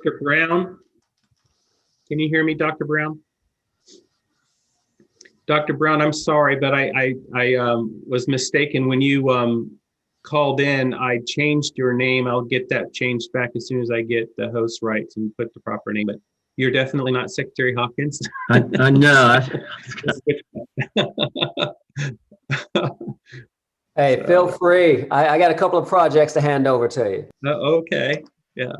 Dr. Brown? Can you hear me, Dr. Brown? Dr. Brown, I'm sorry, but I was mistaken. When you called in, I changed your name. I'll get that changed back as soon as I get the host rights and put the proper name. But you're definitely not Secretary Hawkins. I know. Hey, feel free. I got a couple of projects to hand over to you. Okay. Yeah.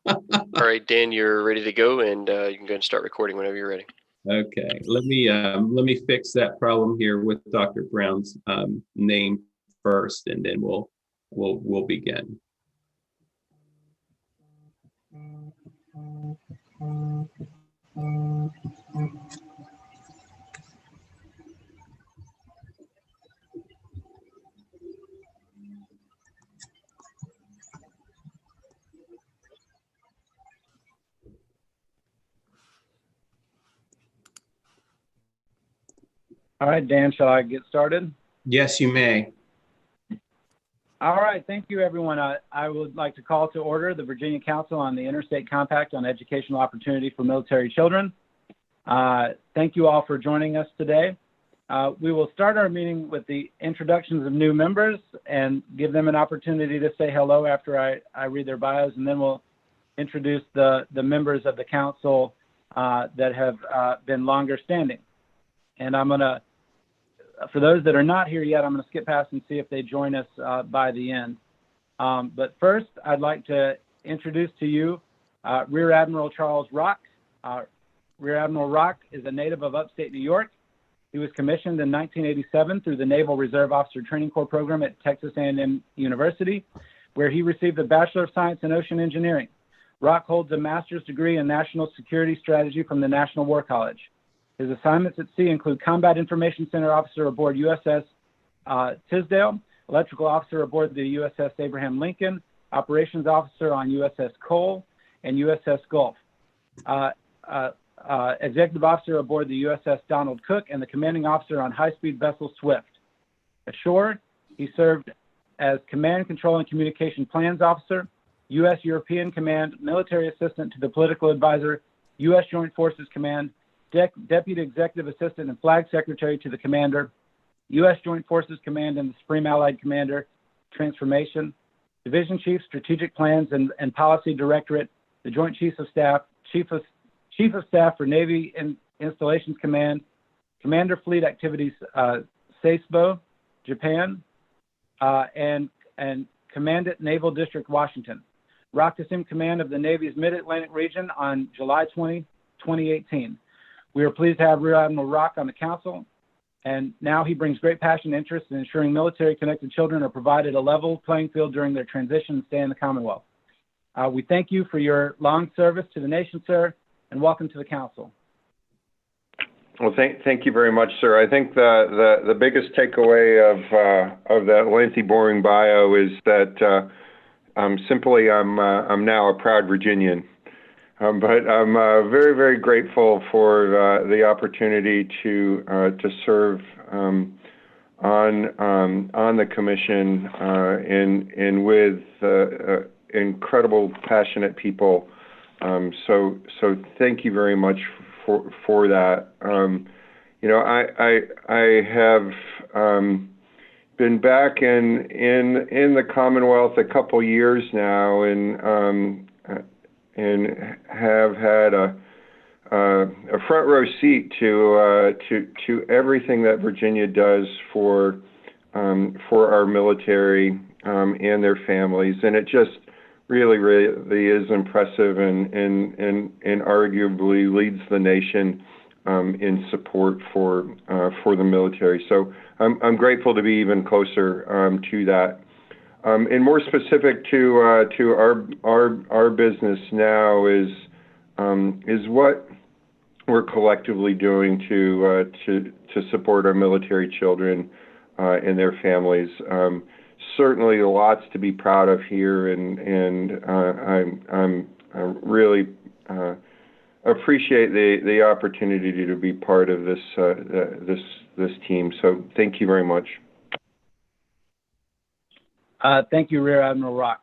All right, Dan, you're ready to go, and you can go and start recording whenever you're ready. Okay. Let me fix that problem here with Dr. Brown's name first, and then we'll begin. All right, Dan, shall I get started? Yes, you may. All right, thank you, everyone. I would like to call to order the Virginia Council on the Interstate Compact on Educational Opportunity for Military Children. Thank you all for joining us today. We will start our meeting with the introductions of new members and give them an opportunity to say hello after I read their bios, and then we'll introduce the members of the council that have been longer standing. And I'm gonna, for those that are not here yet, I'm gonna skip past and see if they join us by the end. But first, I'd like to introduce to you Rear Admiral Charles Rock. Rear Admiral Rock is a native of upstate New York. He was commissioned in 1987 through the Naval Reserve Officer Training Corps program at Texas A&M University, where he received a Bachelor of Science in Ocean Engineering. Rock holds a master's degree in National Security Strategy from the National War College. His assignments at sea include Combat Information Center Officer aboard USS Tisdale, Electrical Officer aboard the USS Abraham Lincoln, Operations Officer on USS Cole and USS Gulf, Executive Officer aboard the USS Donald Cook, and the Commanding Officer on High-Speed Vessel Swift. Ashore, he served as Command, Control, and Communication Plans Officer, U.S. European Command, Military Assistant to the Political Advisor, U.S. Joint Forces Command, Deputy Executive Assistant and Flag Secretary to the Commander, U.S. Joint Forces Command and the Supreme Allied Commander, Transformation, Division Chief, Strategic Plans and Policy Directorate, the Joint Chiefs of Staff, Chief of Staff for Navy Installations Command, Commander Fleet Activities, Sasebo, Japan, and Commandant Naval District, Washington. Rock assumed command of the Navy's Mid-Atlantic region on July 20, 2018. We are pleased to have Rear Admiral Rock on the council, and now he brings great passion and interest in ensuring military-connected children are provided a level playing field during their transition and stay in the Commonwealth. We thank you for your long service to the nation, sir, and welcome to the council. Well, thank you very much, sir. I think the biggest takeaway of that lengthy, boring bio is that simply I'm now a proud Virginian. But I'm very, very grateful for the opportunity to serve on the commission and with incredible, passionate people. So thank you very much for that. You know, I have been back in the Commonwealth a couple years now, and have had a front row seat to everything that Virginia does for our military and their families, and it just really is impressive and arguably leads the nation in support for the military. So I'm grateful to be even closer to that. And more specific to our business now is what we're collectively doing to support our military children and their families. Certainly, lots to be proud of here, and I really appreciate the opportunity to be part of this team. So, thank you very much. Thank you, Rear Admiral Rock.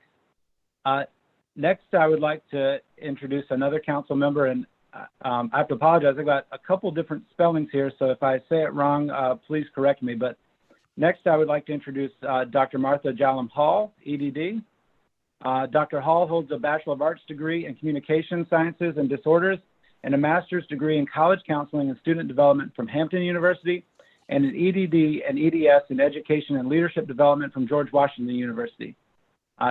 Next, I would like to introduce another council member, and I have to apologize. I've got a couple different spellings here, so if I say it wrong, please correct me. But next, I would like to introduce Dr. Martha Jallam Hall, EDD. Dr. Hall holds a Bachelor of Arts degree in Communication Sciences and Disorders and a master's degree in College Counseling and Student Development from Hampton University, and an EDD and EDS in Education and Leadership Development from George Washington University.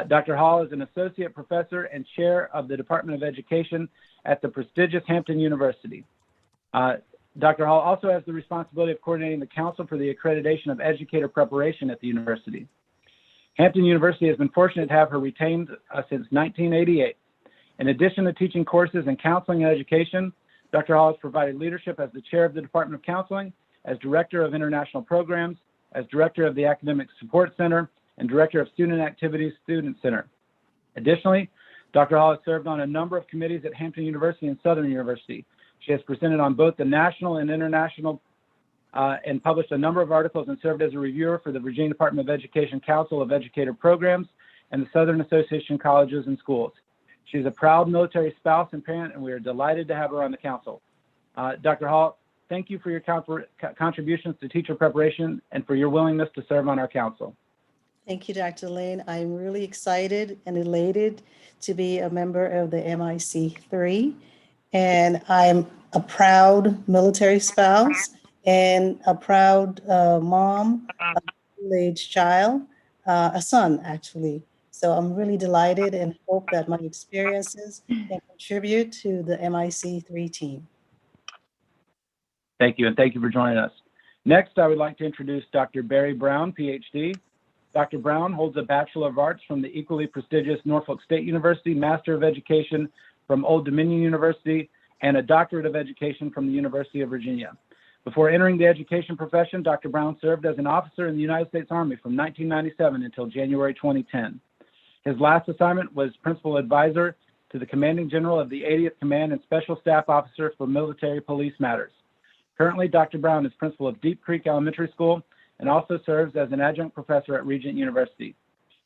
Dr. Hall is an associate professor and chair of the Department of Education at the prestigious Hampton University. Dr. Hall also has the responsibility of coordinating the Council for the Accreditation of Educator Preparation at the university. Hampton University has been fortunate to have her retained since 1988. In addition to teaching courses in counseling and education, Dr. Hall has provided leadership as the chair of the Department of Counseling, as director of international programs, as director of the Academic Support Center, and director of Student Activities Student Center. Additionally, Dr. Hall has served on a number of committees at Hampton University and Southern University. She has presented on both the national and international and published a number of articles and served as a reviewer for the Virginia Department of Education Council of Educator Programs and the Southern Association of Colleges and Schools. She's a proud military spouse and parent, and we are delighted to have her on the council. Dr. Hall, thank you for your contributions to teacher preparation and for your willingness to serve on our council. Thank you, Dr. Lane. I'm really excited and elated to be a member of the MIC3, and I'm a proud military spouse and a proud mom of a middle-aged child, a son, actually. So I'm really delighted and hope that my experiences can contribute to the MIC3 team. Thank you, and thank you for joining us. Next, I would like to introduce Dr. Barry Brown, PhD. Dr. Brown holds a Bachelor of Arts from the equally prestigious Norfolk State University, Master of Education from Old Dominion University, and a Doctorate of Education from the University of Virginia. Before entering the education profession, Dr. Brown served as an officer in the United States Army from 1997 until January 2010. His last assignment was Principal Advisor to the Commanding General of the 80th Command and Special Staff Officer for Military Police Matters. Currently, Dr. Brown is Principal of Deep Creek Elementary School and also serves as an adjunct professor at Regent University.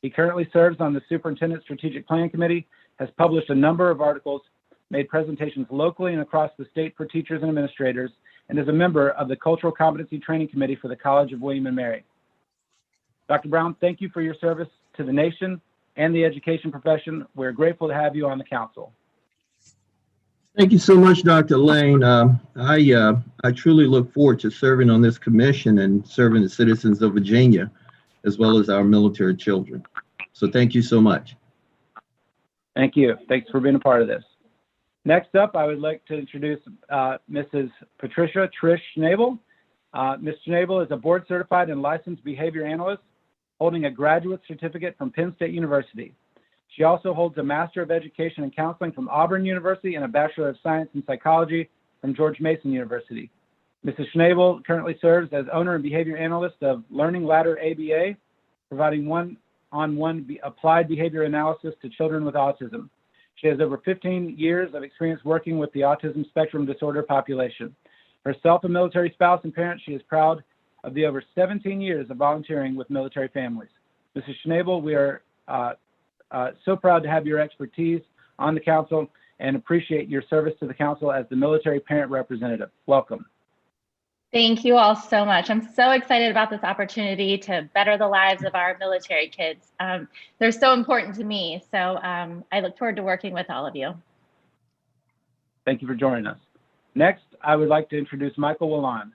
He currently serves on the Superintendent Strategic Plan Committee, has published a number of articles, made presentations locally and across the state for teachers and administrators, and is a member of the Cultural Competency Training Committee for the College of William & Mary. Dr. Brown, thank you for your service to the nation and the education profession. We're grateful to have you on the council. Thank you so much, Dr. Lane. I truly look forward to serving on this commission and serving the citizens of Virginia, as well as our military children. So thank you so much. Thank you. Thanks for being a part of this. Next up, I would like to introduce Mrs. Patricia Trish Schnabel. Ms. Schnabel is a board certified and licensed behavior analyst holding a graduate certificate from Penn State University. She also holds a Master of Education and Counseling from Auburn University and a Bachelor of Science in Psychology from George Mason University. Mrs. Schnabel currently serves as owner and behavior analyst of Learning Ladder ABA, providing one-on-one applied behavior analysis to children with autism. She has over 15 years of experience working with the autism spectrum disorder population. Herself a military spouse and parent, she is proud of the over 17 years of volunteering with military families. Mrs. Schnabel, we are so proud to have your expertise on the council and appreciate your service to the council as the military parent representative. Welcome. Thank you all so much. I'm so excited about this opportunity to better the lives of our military kids. They're so important to me. So I look forward to working with all of you. Thank you for joining us. Next, I would like to introduce Michael Wollon.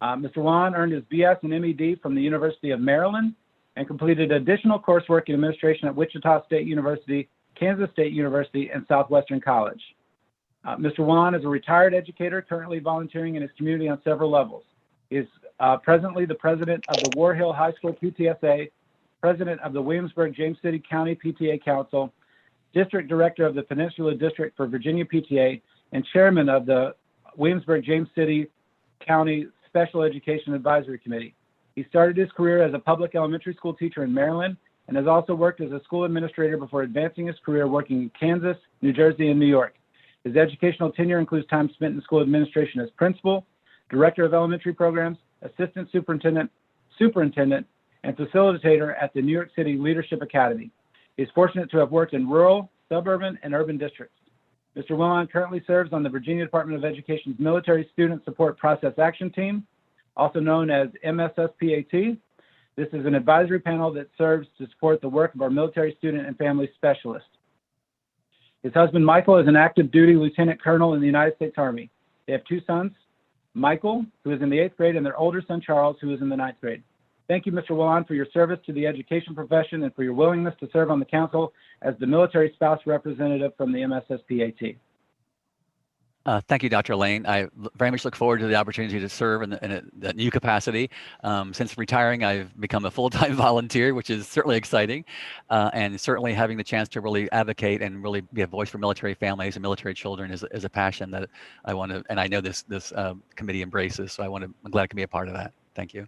Mr. Wollon earned his BS and MED from the University of Maryland and completed additional coursework in administration at Wichita State University, Kansas State University, and Southwestern College. Mr. Wollon is a retired educator currently volunteering in his community on several levels. He is presently the president of the War Hill High School PTSA, president of the Williamsburg-James City County PTA Council, district director of the Peninsula District for Virginia PTA, and chairman of the Williamsburg-James City County Special Education Advisory Committee. He started his career as a public elementary school teacher in Maryland and has also worked as a school administrator before advancing his career working in Kansas, New Jersey, and New York. His educational tenure includes time spent in school administration as principal, director of elementary programs, assistant superintendent, and facilitator at the New York City Leadership Academy. He is fortunate to have worked in rural suburban, and urban districts. Mr. Wollon currently serves on the Virginia Department of Education's Military Student Support Process Action Team, also known as MSSPAT. This is an advisory panel that serves to support the work of our military student and family specialist. His husband, Michael, is an active duty lieutenant colonel in the United States Army. They have two sons, Michael, who is in the 8th grade, and their older son, Charles, who is in the 9th grade. Thank you, Mr. Wollon, for your service to the education profession and for your willingness to serve on the council as the military spouse representative from the MSSPAT. Thank you, Dr. Lane. I very much look forward to the opportunity to serve in the new capacity. Since retiring, I've become a full-time volunteer, which is certainly exciting, and certainly having the chance to really advocate and really be a voice for military families and military children is a passion that I want to, and I know this committee embraces. So I'm glad I can be a part of that. Thank you.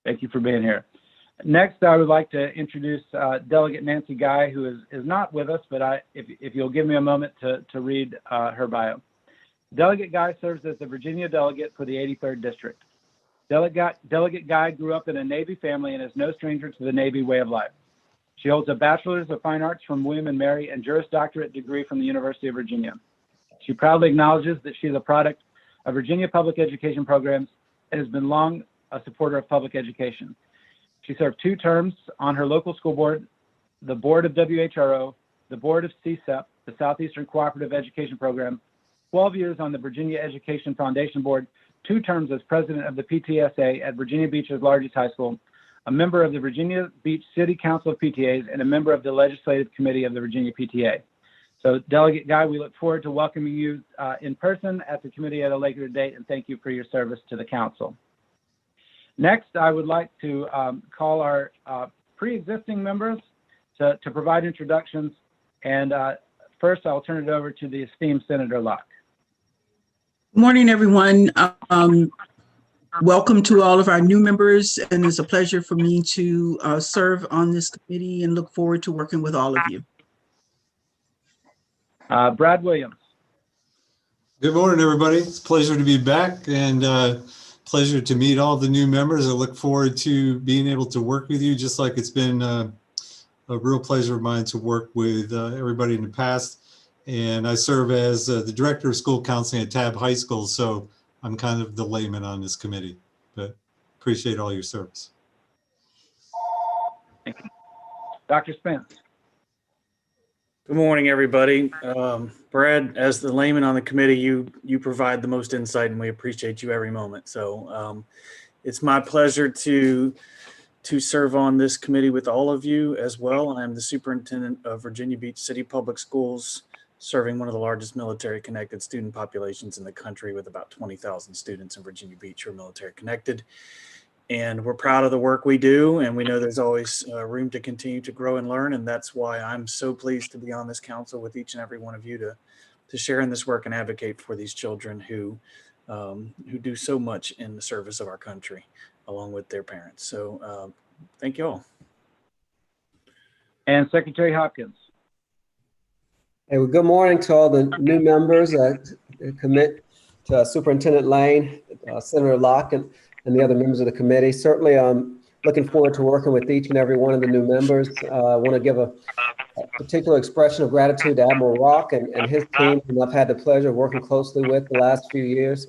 Thank you for being here. Next, I would like to introduce Delegate Nancy Guy, who is not with us, but if you'll give me a moment to read her bio. Delegate Guy serves as the Virginia delegate for the 83rd District. Delegate Guy grew up in a Navy family and is no stranger to the Navy way of life. She holds a Bachelor's of Fine Arts from William & Mary and Juris Doctorate degree from the University of Virginia. She proudly acknowledges that she is a product of Virginia public education programs and has been long a supporter of public education. She served 2 terms on her local school board, the board of WHRO, the board of CSEP, the Southeastern Cooperative Education Program, 12 years on the Virginia Education Foundation Board, 2 terms as president of the PTSA at Virginia Beach's largest high school, a member of the Virginia Beach City Council of PTAs, and a member of the Legislative Committee of the Virginia PTA. So Delegate Guy, we look forward to welcoming you in person at the committee at a later date, and thank you for your service to the council. Next, I would like to call our pre-existing members to provide introductions. And first, I'll turn it over to the esteemed Senator Locke. Good morning, everyone. Welcome to all of our new members. And it's a pleasure for me to serve on this committee and look forward to working with all of you. Brad Williams. Good morning, everybody. It's a pleasure to be back and pleasure to meet all the new members. I look forward to being able to work with you, just like it's been a real pleasure of mine to work with everybody in the past. And I serve as the Director of School Counseling at Tabb High School, so I'm kind of the layman on this committee, but appreciate all your service. Thank you. Dr. Spence. Good morning, everybody. Brad, as the layman on the committee, you provide the most insight, and we appreciate you every moment. So it's my pleasure to serve on this committee with all of you as well. And I'm the superintendent of Virginia Beach City Public Schools, serving one of the largest military-connected student populations in the country, with about 20,000 students in Virginia Beach who are military-connected. And we're proud of the work we do, and we know there's always room to continue to grow and learn, and that's why I'm so pleased to be on this council with each and every one of you to share in this work and advocate for these children who do so much in the service of our country, along with their parents. So thank you all. And Secretary Hopkins. Hey, well, good morning to all the new members. Commit to Superintendent Lane, Senator Locke, and the other members of the committee. Certainly, I'm looking forward to working with each and every one of the new members. I want to give a particular expression of gratitude to Admiral Rock and his team, whom I've had the pleasure of working closely with the last few years.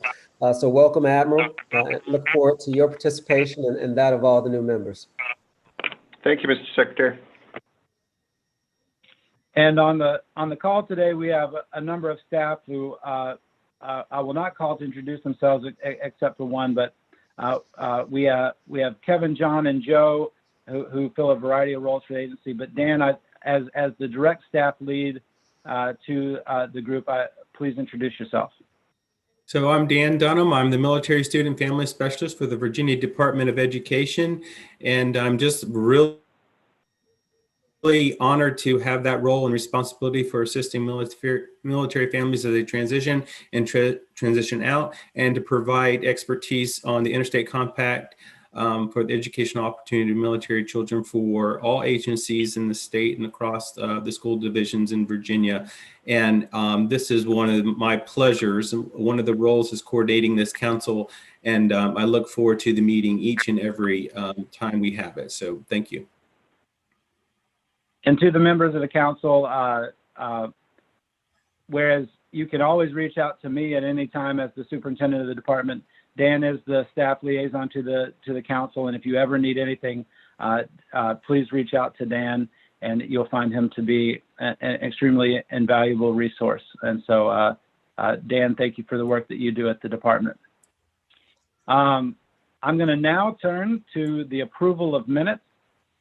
So welcome, Admiral. Look forward to your participation and that of all the new members. Thank you, Mr. Secretary. And on the call today, we have a number of staff who I will not call to introduce themselves except for one, but we have Kevin, John, and Joe who fill a variety of roles for the agency. But Dan, as the direct staff lead to the group, please introduce yourself. So I'm Dan Dunham. I'm the Military Student Family Specialist for the Virginia Department of Education, and I'm just really honored to have that role and responsibility for assisting military families as they transition and transition out, and to provide expertise on the Interstate Compact for the educational opportunity of military children for all agencies in the state and across the school divisions in Virginia. And this is one of my pleasures. One of the roles is coordinating this council, and I look forward to the meeting each and every time we have it. So thank you. And to the members of the council, whereas you can always reach out to me at any time as the superintendent of the department, Dan is the staff liaison to the council, and if you ever need anything, please reach out to Dan, and you'll find him to be an extremely invaluable resource. And so, Dan, thank you for the work that you do at the department. I'm going to now turn to the approval of minutes.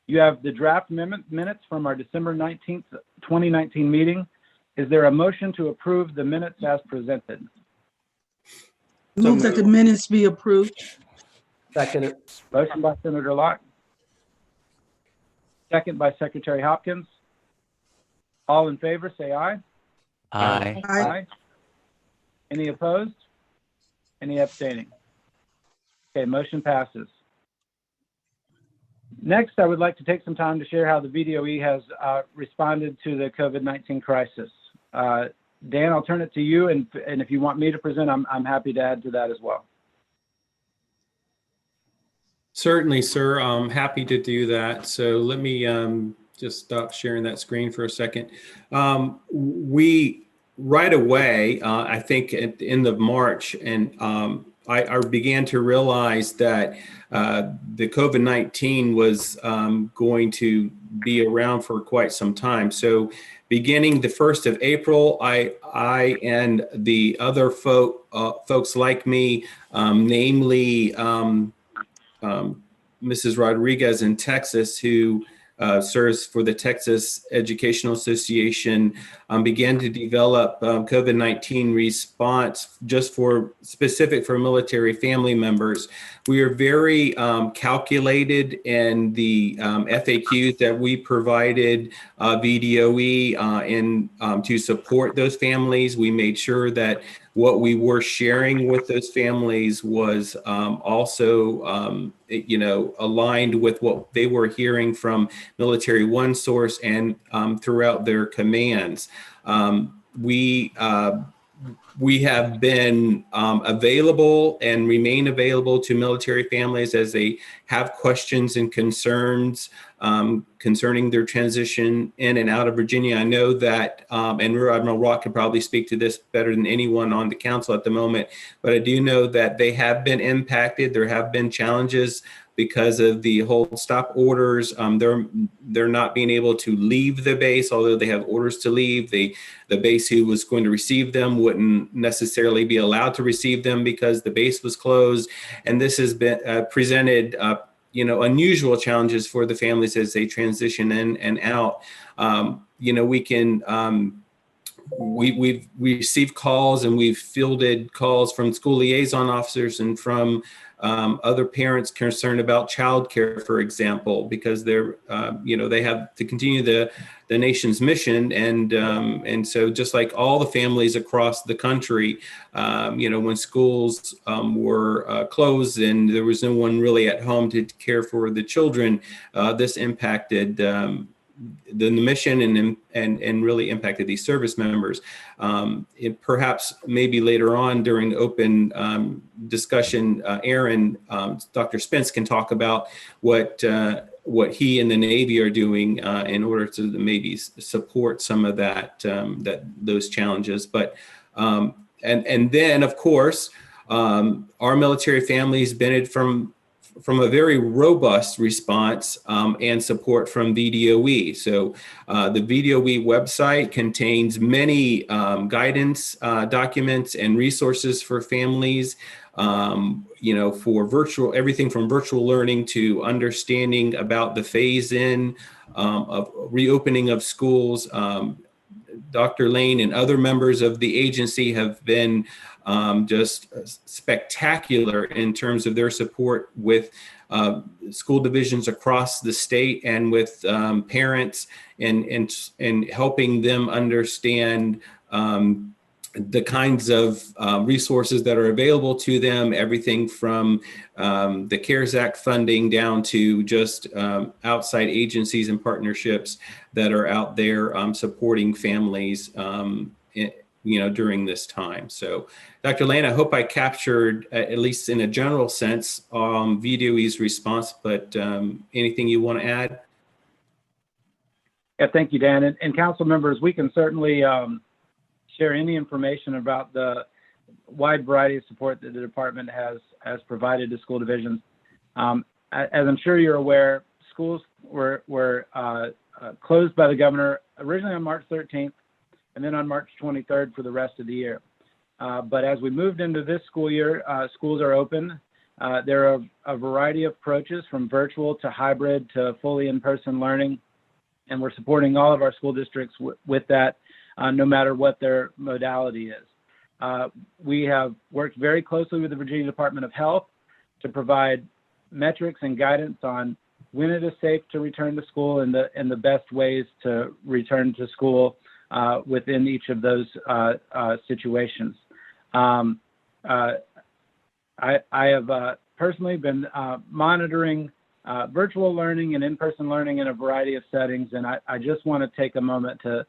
You have the draft minutes from our December 19th, 2019 meeting. Is there a motion to approve the minutes as presented? Move that the minutes be approved. Second. Motion by Senator Locke. Second by Secretary Hopkins. All in favor, say aye. Aye. Aye. Any opposed? Any abstaining? Okay, motion passes. Next, I would like to take some time to share how the VDOE has responded to the COVID-19 crisis. Dan, I'll turn it to you, and if you want me to present, I'm happy to add to that as well. Certainly, sir. I'm happy to do that. So let me just stop sharing that screen for a second. We right away, I think at the end of March, and I began to realize that the COVID-19 was going to be around for quite some time. So beginning the 1st of April, I and the other folks like me, namely Mrs. Rodriguez in Texas, who serves for the Texas Educational Association, began to develop COVID-19 response just specific for military family members. We are very calculated in the FAQs that we provided VDOE to support those families. We made sure that what we were sharing with those families was also, aligned with what they were hearing from Military One source and throughout their commands. We have been available and remain available to military families as they have questions and concerns concerning their transition in and out of Virginia. I know that, and Rear Admiral Rock could probably speak to this better than anyone on the council at the moment, but I do know that they have been impacted. There have been challenges because of the hold stop orders. They're not being able to leave the base, although they have orders to leave. The base who was going to receive them wouldn't necessarily be allowed to receive them because the base was closed. And this has been presented unusual challenges for the families as they transition in and out. We've received calls and we've fielded calls from school liaison officers and from other parents concerned about childcare, for example, because they're, they have to continue the nation's mission. And so just like all the families across the country, when schools were closed and there was no one really at home to care for the children, this impacted the mission and really impacted these service members. Perhaps maybe later on during open discussion, Aaron, Dr. Spence can talk about what he and the Navy are doing in order to maybe support some of those challenges. But and then of course our military families benefited from a very robust response and support from VDOE. So the VDOE website contains many guidance documents and resources for families, for everything from virtual learning to understanding about the phase-in of reopening of schools. Dr. Lane and other members of the agency have been just spectacular in terms of their support with school divisions across the state and with parents and helping them understand the kinds of resources that are available to them, everything from the CARES Act funding down to just outside agencies and partnerships that are out there supporting families during this time. So Dr. Lane, I hope I captured, at least in a general sense, VDOE's response, but anything you want to add? Yeah, thank you, Dan. And council members, we can certainly share any information about the wide variety of support that the department has provided to school divisions. As I'm sure you're aware, schools were closed by the governor originally on March 13th and then on March 23rd for the rest of the year. But as we moved into this school year, schools are open. There are a variety of approaches from virtual to hybrid to fully in-person learning, and we're supporting all of our school districts with that, no matter what their modality is. We have worked very closely with the Virginia Department of Health to provide metrics and guidance on when it is safe to return to school and the best ways to return to school within each of those situations. I have personally been monitoring virtual learning and in-person learning in a variety of settings, and I just want to take a moment to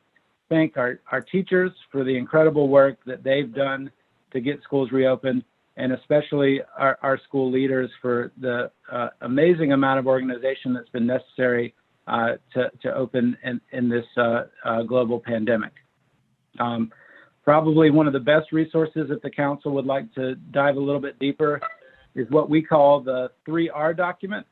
thank our teachers for the incredible work that they've done to get schools reopened, and especially our school leaders for the amazing amount of organization that's been necessary to open in this global pandemic. Probably one of the best resources that the council would like to dive a little bit deeper is what we call the 3R document,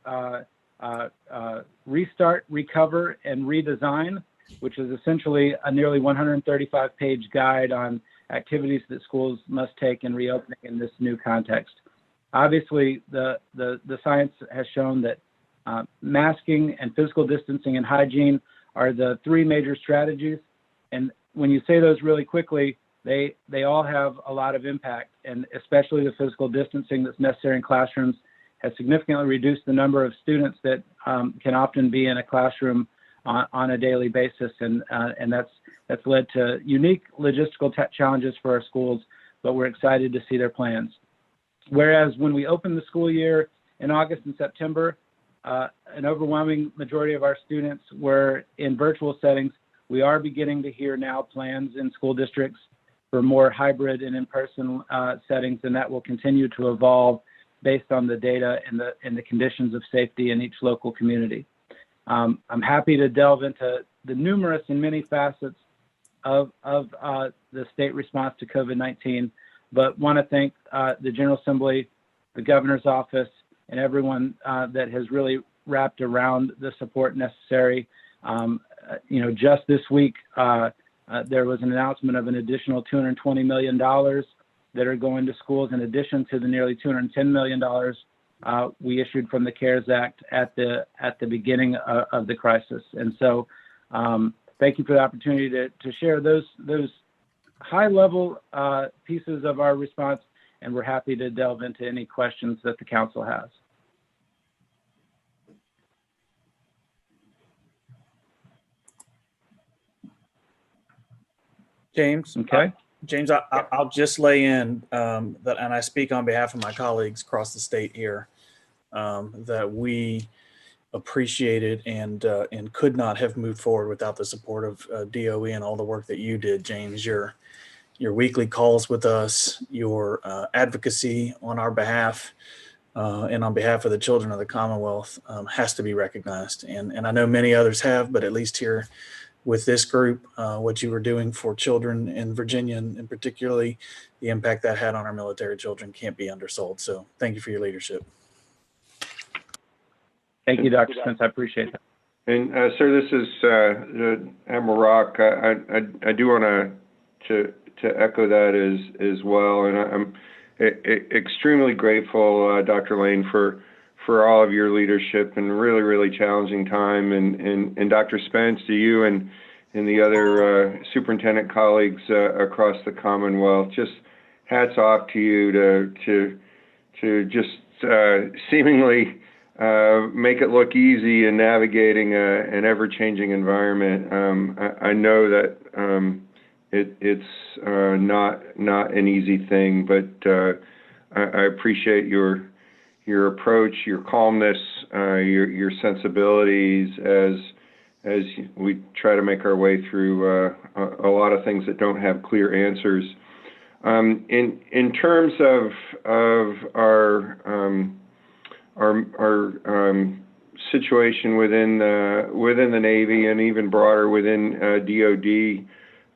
Restart, Recover, and Redesign, which is essentially a nearly 135-page guide on activities that schools must take in reopening in this new context. Obviously, the science has shown that masking and physical distancing and hygiene are the three major strategies. And when you say those really quickly, they all have a lot of impact, and especially the physical distancing that's necessary in classrooms has significantly reduced the number of students that can often be in a classroom on a daily basis, and that's led to unique logistical challenges for our schools, but we're excited to see their plans. Whereas when we opened the school year in August and September, an overwhelming majority of our students were in virtual settings. We are beginning to hear now plans in school districts for more hybrid and in-person settings, and that will continue to evolve based on the data and the conditions of safety in each local community. I'm happy to delve into the numerous and many facets of the state response to COVID-19, but want to thank the General Assembly, the Governor's Office, and everyone that has really wrapped around the support necessary. Just this week, there was an announcement of an additional $220 million that are going to schools in addition to the nearly $210 million we issued from the CARES Act at the beginning of the crisis. And so thank you for the opportunity to share those high-level pieces of our response, and we're happy to delve into any questions that the council has. James. Okay. James, I'll just lay in that, and I speak on behalf of my colleagues across the state here, that we appreciated and could not have moved forward without the support of DOE and all the work that you did, James. Your weekly calls with us, your advocacy on our behalf and on behalf of the children of the Commonwealth has to be recognized. And I know many others have, but at least here with this group, what you were doing for children in Virginia, and particularly the impact that had on our military children, can't be undersold. So thank you for your leadership. Thank you, Dr. Spence. I appreciate that. And sir, this is Admiral Rock. I do want to echo that as well, and I'm extremely grateful, Dr. Lane, for all of your leadership in really, really challenging time, and Dr. Spence, to you and the other superintendent colleagues across the Commonwealth. Just hats off to you to just seemingly make it look easy in navigating an ever-changing environment. I know that it's not an easy thing, but I appreciate your approach, your calmness, your sensibilities as we try to make our way through a lot of things that don't have clear answers. In terms of our situation within the Navy and even broader within DoD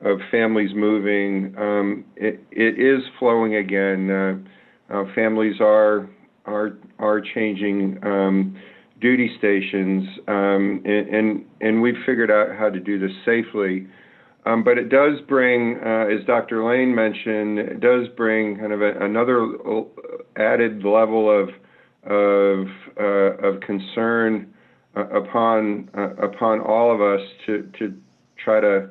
of families moving, it is flowing again. Families are changing duty stations, and we've figured out how to do this safely. But it does bring, as Dr. Lane mentioned, it does bring kind of another added level of concern upon all of us to try to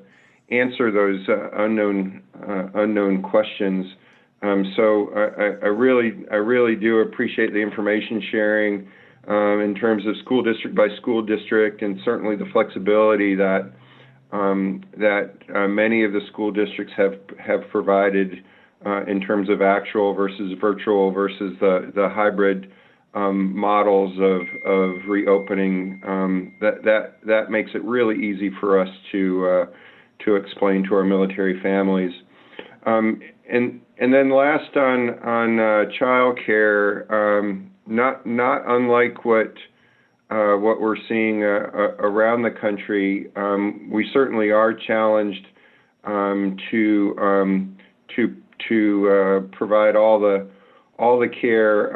answer those unknown questions. So I really do appreciate the information sharing in terms of school district by school district, and certainly the flexibility that many of the school districts have provided in terms of actual versus virtual versus the hybrid models of reopening. That makes it really easy for us to explain to our military families. And then last on childcare, not unlike what we're seeing around the country, we certainly are challenged to provide all the care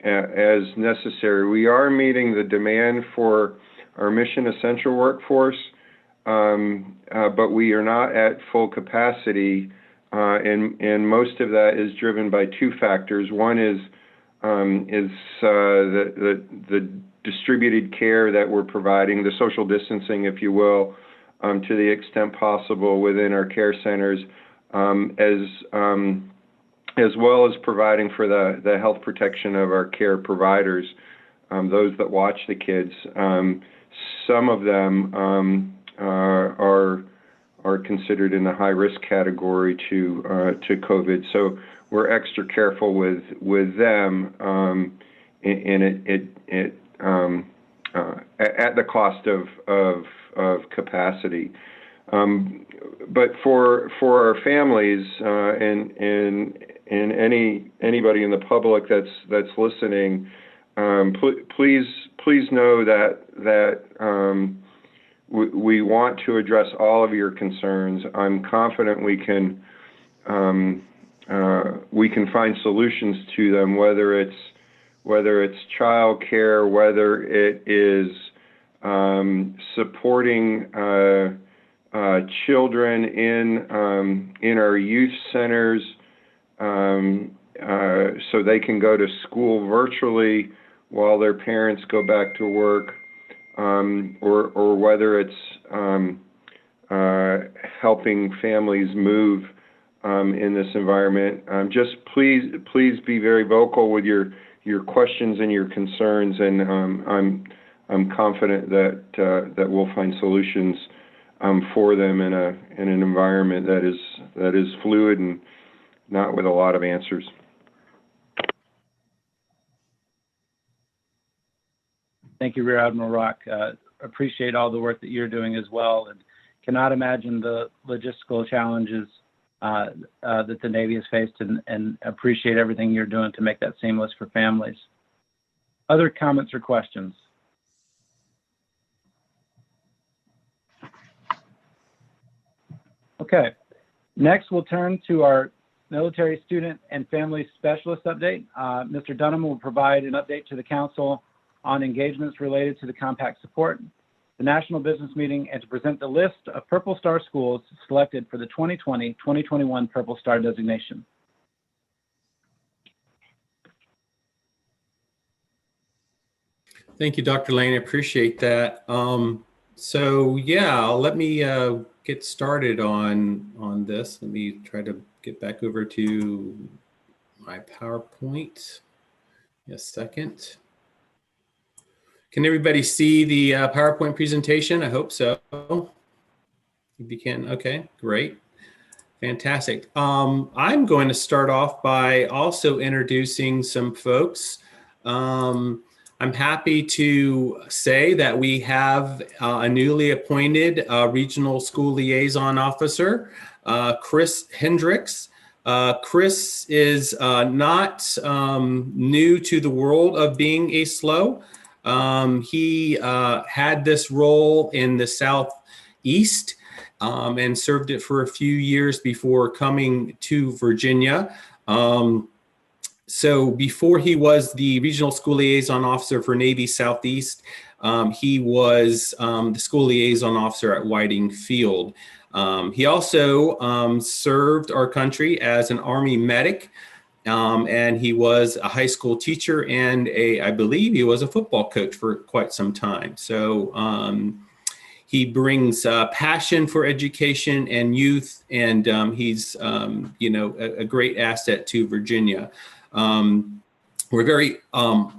as necessary. We are meeting the demand for our mission essential workforce, but we are not at full capacity, and most of that is driven by two factors. One is the distributed care that we're providing, the social distancing, if you will, to the extent possible within our care centers, as well as providing for the health protection of our care providers, those that watch the kids. Some of them are considered in the high risk category to COVID, so we're extra careful with them, and it at the cost of capacity. But for our families and anybody in the public that's listening, please know that we want to address all of your concerns. I'm confident we can find solutions to them, whether it's child care, whether it is supporting children in our youth centers so they can go to school virtually while their parents go back to work, or whether it's helping families move in this environment. Just please be very vocal with your questions and your concerns, and I'm confident that we'll find solutions for them in an environment that is fluid and not with a lot of answers. Thank you, Rear Admiral Rock. Appreciate all the work that you're doing as well, and cannot imagine the logistical challenges that the Navy has faced, and appreciate everything you're doing to make that seamless for families. Other comments or questions? Okay, next we'll turn to our Military Student and Family Specialist update. Mr. Dunham will provide an update to the Council on engagements related to the compact support, the National Business Meeting, and to present the list of Purple Star schools selected for the 2020-2021 Purple Star designation. Thank you, Dr. Lane. I appreciate that. So yeah, let me get started on this. Let me try to get back over to my PowerPoint. Yes, second. Can everybody see the PowerPoint presentation? I hope so. If you can, okay, great. Fantastic. I'm going to start off by also introducing some folks. I'm happy to say that we have a newly appointed Regional School Liaison Officer, Chris Hendricks. Chris is not new to the world of being a SLO. He had this role in the Southeast and served it for a few years before coming to Virginia. So before he was the Regional School Liaison Officer for Navy Southeast, he was the School Liaison Officer at Whiting Field. He also served our country as an Army medic, and he was a high school teacher and I believe he was a football coach for quite some time. So he brings passion for education and youth, and he's a great asset to Virginia. We're very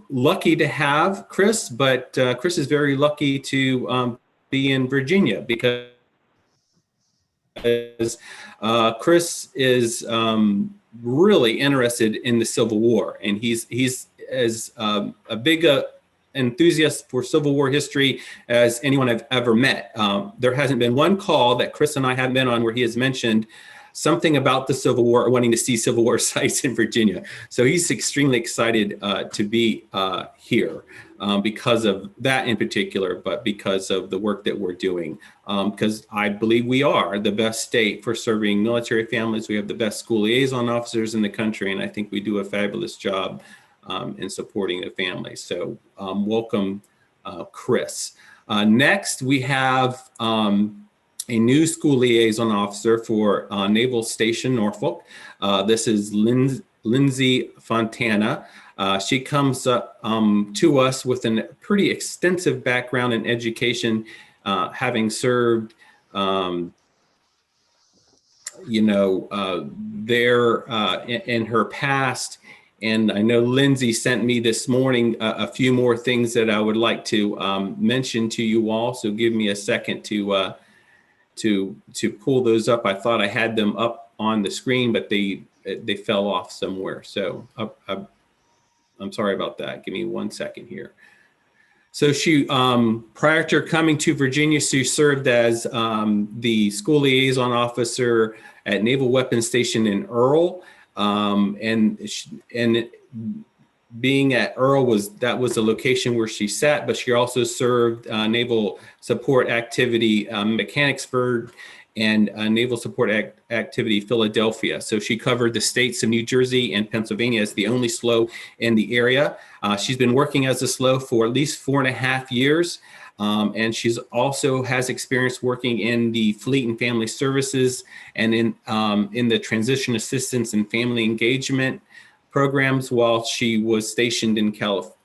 lucky to have Chris, but Chris is very lucky to be in Virginia because Chris is really interested in the Civil War, and he's as a big enthusiast for Civil War history as anyone I've ever met. There hasn't been one call that Chris and I have been on where he has mentioned something about the Civil War or wanting to see Civil War sites in Virginia. So he's extremely excited to be here because of that in particular, but because of the work that we're doing. Because I believe we are the best state for serving military families. We have the best school liaison officers in the country, and I think we do a fabulous job in supporting the families. So welcome, Chris. Next, we have a new school liaison officer for Naval Station Norfolk. This is Lindsay Fontana. She comes to us with a pretty extensive background in education, having served, there in her past. And I know Lindsay sent me this morning a few more things that I would like to mention to you all. So give me a second to pull those up. I thought I had them up on the screen, but they fell off somewhere. So I'm sorry about that. Give me 1 second here. So she, prior to coming to Virginia, she served as the school liaison officer at Naval Weapons Station in Earl. And being at Earl was the location where she sat, but she also served Naval Support Activity Mechanicsburg and Naval Support Activity Philadelphia. So she covered the states of New Jersey and Pennsylvania as the only SLO in the area. She's been working as a SLO for at least 4.5 years. And she's also has experience working in the Fleet and Family Services and in the Transition Assistance and Family Engagement programs while she was stationed in California.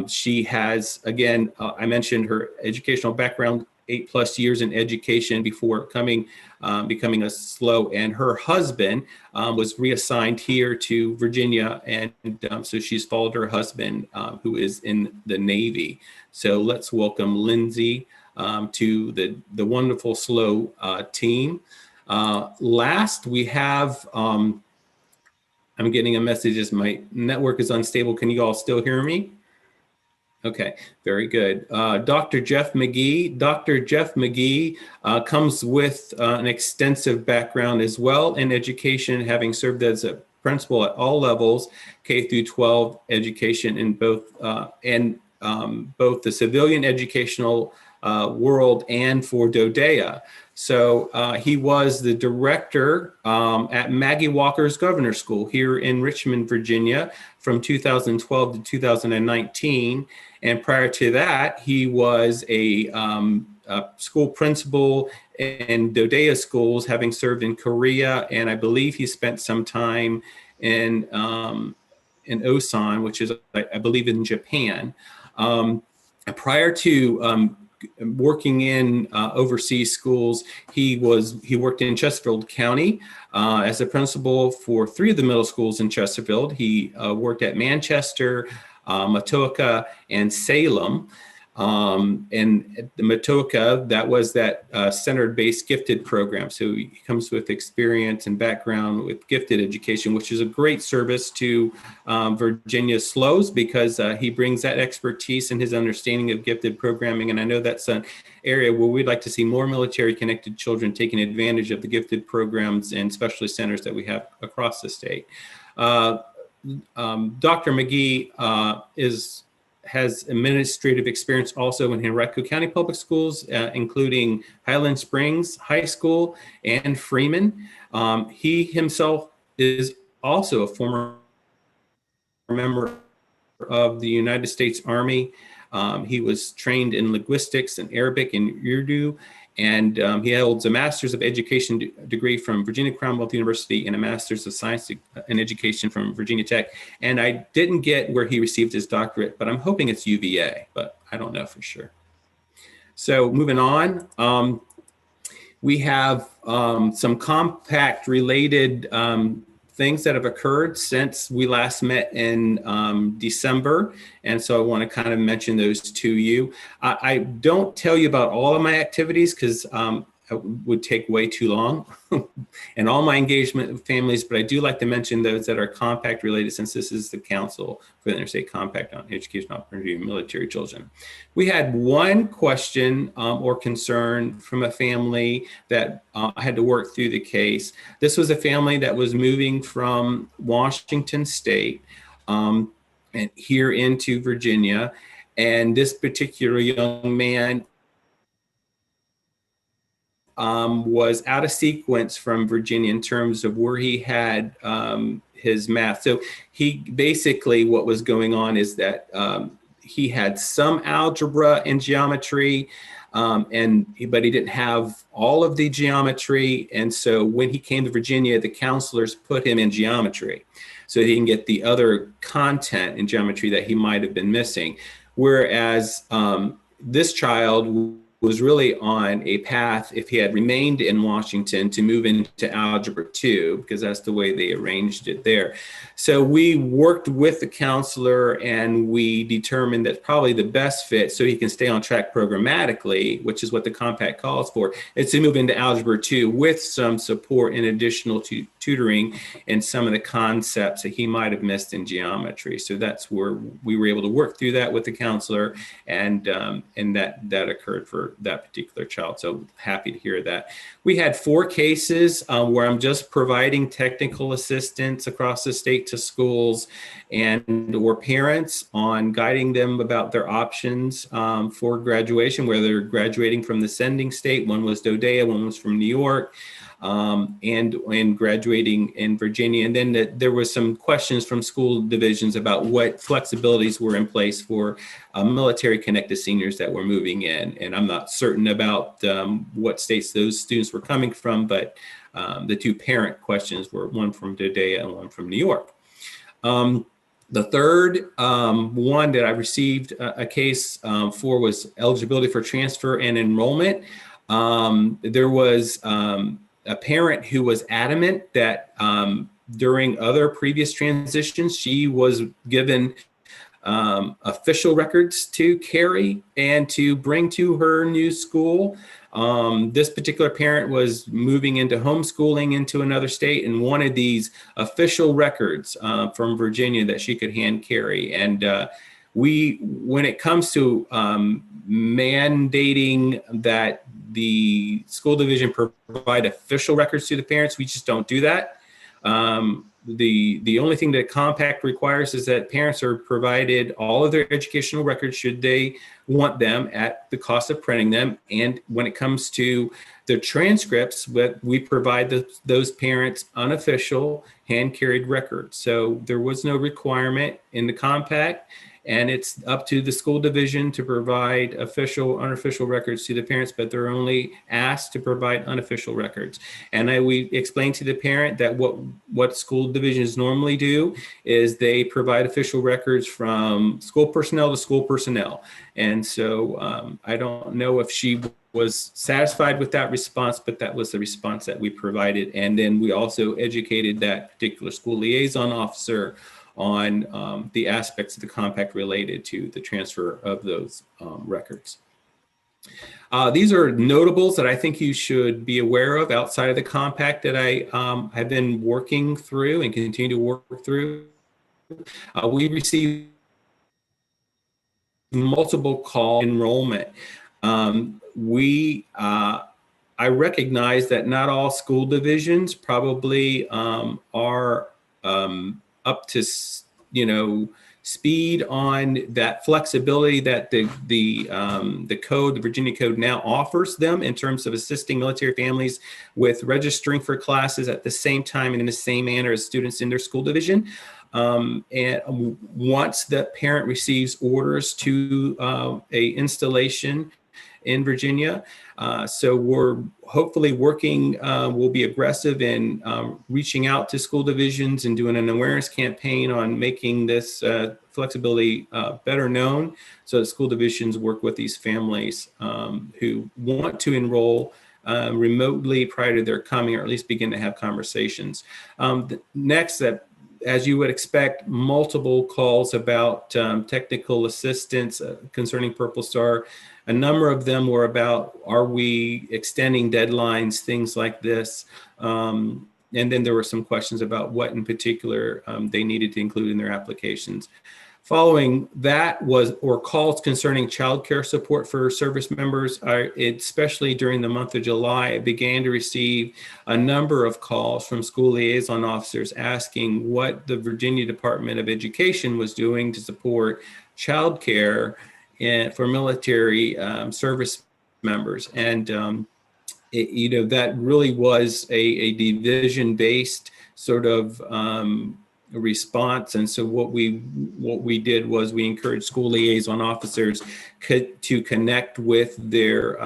She has, again, I mentioned her educational background, 8+ years in education before becoming a SLO, and her husband was reassigned here to Virginia, and so she's followed her husband who is in the Navy. So let's welcome Lindsay to the wonderful SLO team. Last, we have, I'm getting a message as my network is unstable. Can you all still hear me? Okay, very good. Dr. Jeff Mcgee. Dr. Jeff Mcgee comes with an extensive background as well in education, having served as a principal at all levels, K through 12 education in both both the civilian educational world and for DODEA. So he was the director at Maggie Walker's Governor School here in Richmond, Virginia from 2012 to 2019. And prior to that, he was a school principal in DODEA schools, having served in Korea. And I believe he spent some time in Osan, which is, I believe, in Japan. Prior to working in overseas schools, he worked in Chesterfield County as a principal for 3 of the middle schools in Chesterfield. He worked at Manchester, Matoaka, and Salem. And at the Matoaka, that was that centered-based gifted program. So he comes with experience and background with gifted education, which is a great service to Virginia SLOs because he brings that expertise and his understanding of gifted programming. And I know that's an area where we'd like to see more military-connected children taking advantage of the gifted programs and specialist centers that we have across the state. Dr. Mcgee has administrative experience also in Henrico County Public Schools, including Highland Springs High School and Freeman. He himself is also a former member of the United States Army. He was trained in linguistics and Arabic and Urdu, and he holds a Master's of Education degree from Virginia Commonwealth University and a Master's of Science and Education from Virginia Tech. And I didn't get where he received his doctorate, but I'm hoping it's UVA, but I don't know for sure. So moving on, we have some compact related things that have occurred since we last met in December. And so I want to kind of mention those to you. I don't tell you about all of my activities because it would take way too long and all my engagement with families, but I do like to mention those that are compact related since this is the Council for the Interstate Compact on Education Opportunity of Military Children. We had one question or concern from a family that I had to work through the case. This was a family that was moving from Washington State and here into Virginia. And this particular young man was out of sequence from Virginia in terms of where he had his math. So he basically, what was going on is that he had some algebra and geometry, but he didn't have all of the geometry. And so when he came to Virginia, the counselors put him in geometry so he can get the other content in geometry that he might have been missing. Whereas this child was really on a path, if he had remained in Washington, to move into Algebra 2, because that's the way they arranged it there. So we worked with the counselor and we determined that probably the best fit so he can stay on track programmatically, which is what the compact calls for, is to move into Algebra 2 with some support and additional tutoring and some of the concepts that he might have missed in geometry. So that's where we were able to work through that with the counselor, and that occurred for that particular child. So happy to hear that. We had 4 cases where I'm just providing technical assistance across the state to schools and or parents on guiding them about their options for graduation, whether they're graduating from the sending state. One was Dodea, one was from New York. And graduating in Virginia. And then there was some questions from school divisions about what flexibilities were in place for military connected seniors that were moving in. And I'm not certain about what states those students were coming from, but the 2 parent questions were one from Dodea and one from New York. The third one that I received a case for was eligibility for transfer and enrollment. There was a parent who was adamant that during other previous transitions, she was given official records to carry and to bring to her new school. This particular parent was moving into homeschooling into another state and wanted these official records from Virginia that she could hand carry. And when it comes to mandating that the school division provide official records to the parents, we just don't do that. The only thing that compact requires is that parents are provided all of their educational records should they want them at the cost of printing them. And when it comes to the transcripts, we provide those parents unofficial hand-carried records. So there was no requirement in the compact. And it's up to the school division to provide official, unofficial records to the parents, but they're only asked to provide unofficial records. And we explained to the parent that what school divisions normally do is they provide official records from school personnel to school personnel. And so I don't know if she was satisfied with that response, but that was the response that we provided. And then we also educated that particular school liaison officer on the aspects of the compact related to the transfer of those records. These are notables that I think you should be aware of outside of the compact that I have been working through and continue to work through. We received multiple call enrollment. I recognize that not all school divisions probably are up to, speed on that flexibility that the Virginia Code now offers them in terms of assisting military families with registering for classes at the same time and in the same manner as students in their school division. And once the parent receives orders to a installation in Virginia, so we're hopefully working, we'll be aggressive in reaching out to school divisions and doing an awareness campaign on making this flexibility better known, so that school divisions work with these families who want to enroll remotely prior to their coming, or at least begin to have conversations. Next, as you would expect, multiple calls about technical assistance concerning Purple Star. A number of them were about, are we extending deadlines, things like this. And then there were some questions about what in particular they needed to include in their applications. Following that were calls concerning childcare support for service members. Especially during the month of July, I began to receive a number of calls from school liaison officers asking what the Virginia Department of Education was doing to support childcare for military service members. And that really was a division-based sort of response. And so what we did was we encouraged school liaison officers to connect with their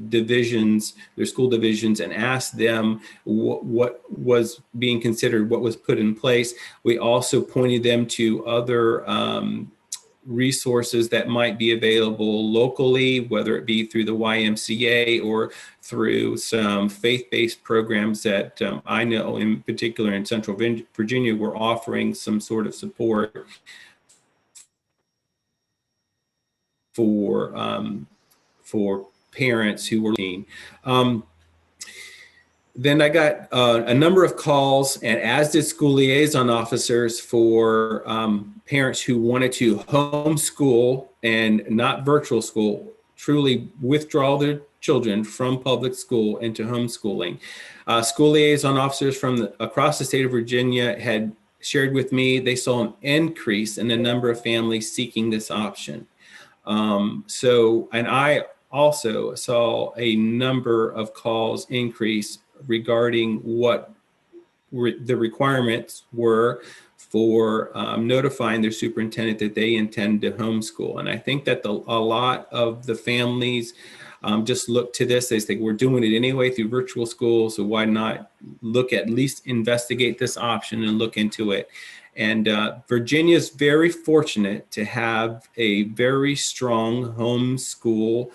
divisions, their school divisions, and ask them what was being considered, what was put in place. We also pointed them to other resources that might be available locally, whether it be through the YMCA or through some faith-based programs that I know in particular in Central Virginia were offering some sort of support for parents who were teen. Then I got a number of calls, and as did school liaison officers, for parents who wanted to homeschool and not virtual school, truly withdraw their children from public school into homeschooling. School liaison officers from across the state of Virginia had shared with me they saw an increase in the number of families seeking this option. And I also saw a number of calls increase regarding what the requirements were for notifying their superintendent that they intend to homeschool. And I think that a lot of the families just look to this. They think we're doing it anyway through virtual school, so why not at least investigate this option and look into it. And Virginia is very fortunate to have a very strong homeschool